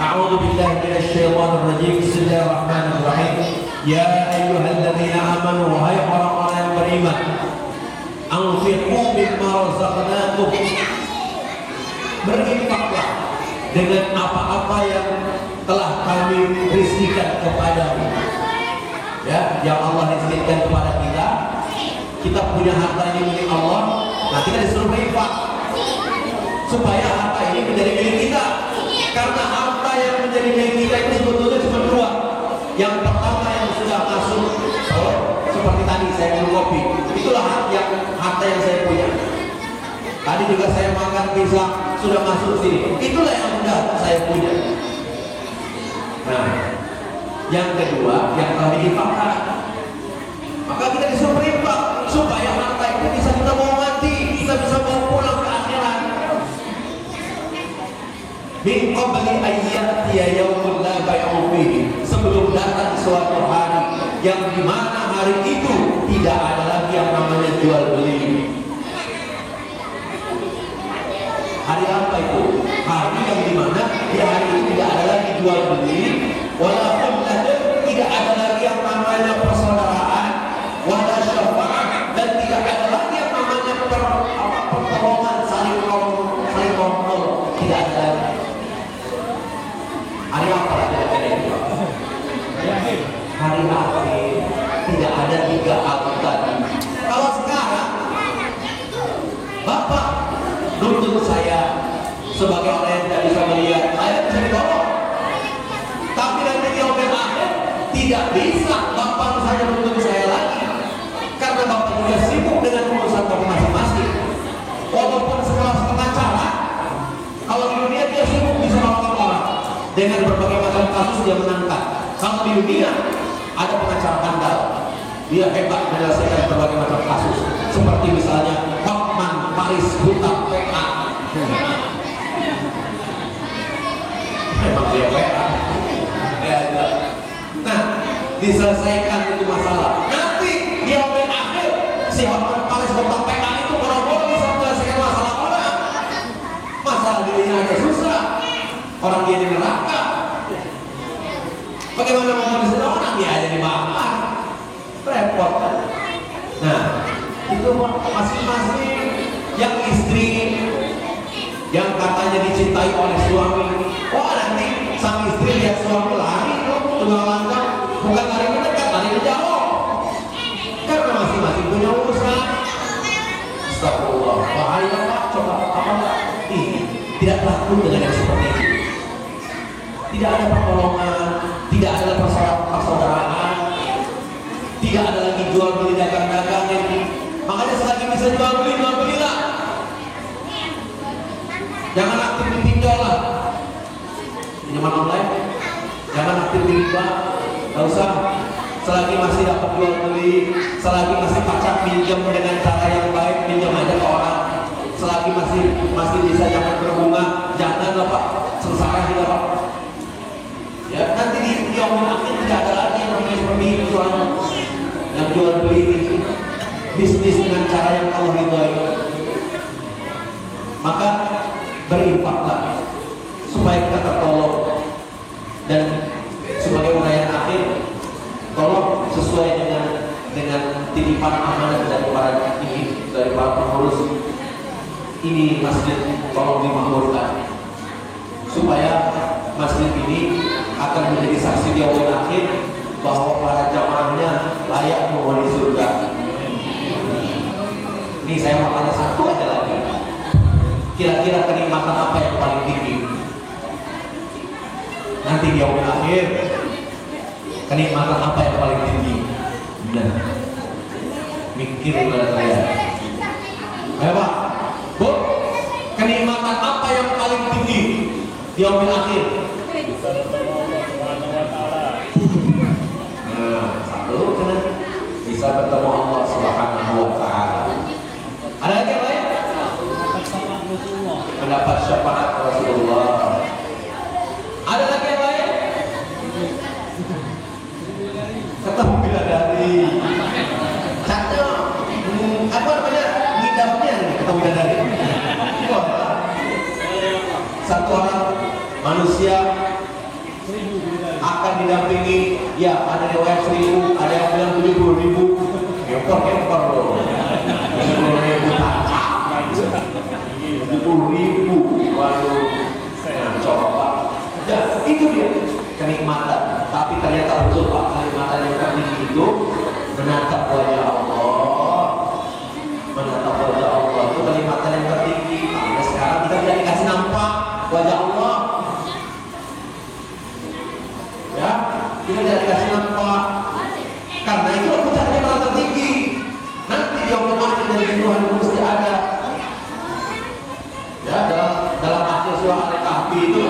A'udzu billahi minasyaitonir rajim. Bismillahirrahmanirrahim. Ya ayyuhalladzina amanu, wahai orang-orang yang beriman, anfiqu mimma razaqnakum, berinfaklah dengan apa-apa yang telah kami rizkikan kepadamu. Ya, yang Allah rizkikan kepada kita. Kita punya harta ini milik Allah. Nah, kita disuruh berinfak supaya harta ini menjadi milik kita. Karena harta yang menjadi milik kita itu sebetulnya cuma dua. Yang pertama yang sudah masuk, seperti tadi saya minum kopi, itulah harta yang saya punya. Tadi juga saya makan pisang, sudah masuk sini. Itulah yang sudah saya punya. Nah, yang kedua yang telah diinfakkan, maka kita disuruh berinfak supaya harta itu bisa kita bawa mati, kita bisa bawa pulang ke akhirat. Min qabli ayyatiya yaumun la bay'un fihi, sebelum datang suatu hari yang dimana hari itu tidak ada lagi yang namanya jual beli. Hari apa itu? Hari yang dimana di hari itu tidak ada lagi jual beli, walaupun tidak ada lagi yang namanya persaudaraan, wala syafaat, dan tidak ada lagi yang namanya pertolongan, saling tolong, tidak ada lagi. Hari apa tidak ada itu? Hari akhir, tidak ada tiga hal tadi. Kalau sekarang Bapak nuntut saya sebagai orang yang tidak bisa melihat, saya bisa ditolong. Tapi nanti di yaumil akhir tidak bisa Bapak saya menuntut saya lagi, karena Bapak juga sibuk dengan urusan Bapak masing-masing. Walaupun sekelas pengacara, kalau di dunia dia sibuk bisa nolong orang dengan berbagai macam kasus dia menangkan. Kalau di dunia ada pengacara handal, dia hebat menyelesaikan berbagai macam kasus, seperti misalnya Hotman Paris Hutang PA. Memang dia PA. Nah, diselesaikan itu masalah. Nanti di yaumil akhir si Hotman Paris Hutang PA itu boro-boro bisa menyelesaikan masalah orang. Masalah dirinya aja susah, orang dia di neraka. Bagaimana mau menyelesaikan orang dia aja dibakar? itu masing-masing. Yang istri yang katanya dicintai oleh suami, nanti sang istri lihat suami lari tengah langkah, bukan lari mendekat, lari menjauh, karena masing-masing punya urusan. Astagfirullah, bahaya Pak. Coba apa ini tidak takut dengan yang seperti itu. Tidak ada pertolongan, tidak ada persaudaraan, tidak ada lagi jual beli dagang-dagang. Makanya selagi bisa jual belilah. Jangan aktif di pinjol lah, pinjaman online. Jangan aktif di riba, nggak usah. Selagi masih dapat jual beli, selagi masih pacar pinjam dengan cara yang baik, pinjam aja ke orang. Selagi masih bisa jangan berbunga, jangan lah Pak, sengsara juga Pak. Ya nanti di omong akhir tidak ada lagi yang namanya seperti itu soalnya. Yang jual beli itu bisnis dengan cara yang Allah ridhoi. Maka berinfaklah supaya kita tertolong, dan sebagai uraian akhir, tolong sesuai dengan titipan amanah dari para pengurus ini masjid, tolong dimakmurkan supaya masjid ini akan menjadi saksi di yaumil akhir bahwa para jamaahnya layak menghuni surga. Ini saya mau tanya satu aja lagi. Kira-kira kenikmatan apa yang paling tinggi? Nanti di yaumil akhir, kenikmatan apa yang paling tinggi? Benar. Mikir udah saya. Ayo Pak, Bu, kenikmatan apa yang paling tinggi di yaumil akhir? Satu kan bisa bertemu Allah Subhanahu wa Ta'ala. Ada lagi yang lain? Mendapat syafaat Rasulullah. Ada lagi yang lain? Ketemu bidadari. Satu, apa namanya? Ngidamnya ketemu bidadari. Satu orang manusia akan didampingi, ya ada riwayat 1000, ada yang bilang 70.000. Ekor loh. 70.000 tak. 70.000. Waduh. Coba. Ya, itu dia kenikmatan. Tapi ternyata betul Pak, kenikmatan yang tertinggi itu menatap wajah Allah. Menatap wajah Allah itu kenikmatan yang tertinggi. Karena sekarang kita tidak dikasih nampak wajah Allah. Ya, kita tidak dikasih nampak. Karena itu puncaknya malah tertinggi. Nanti di yaumul akhir dari Tuhan mesti ada. Ya, dalam akhir surah Al-Kahfi itu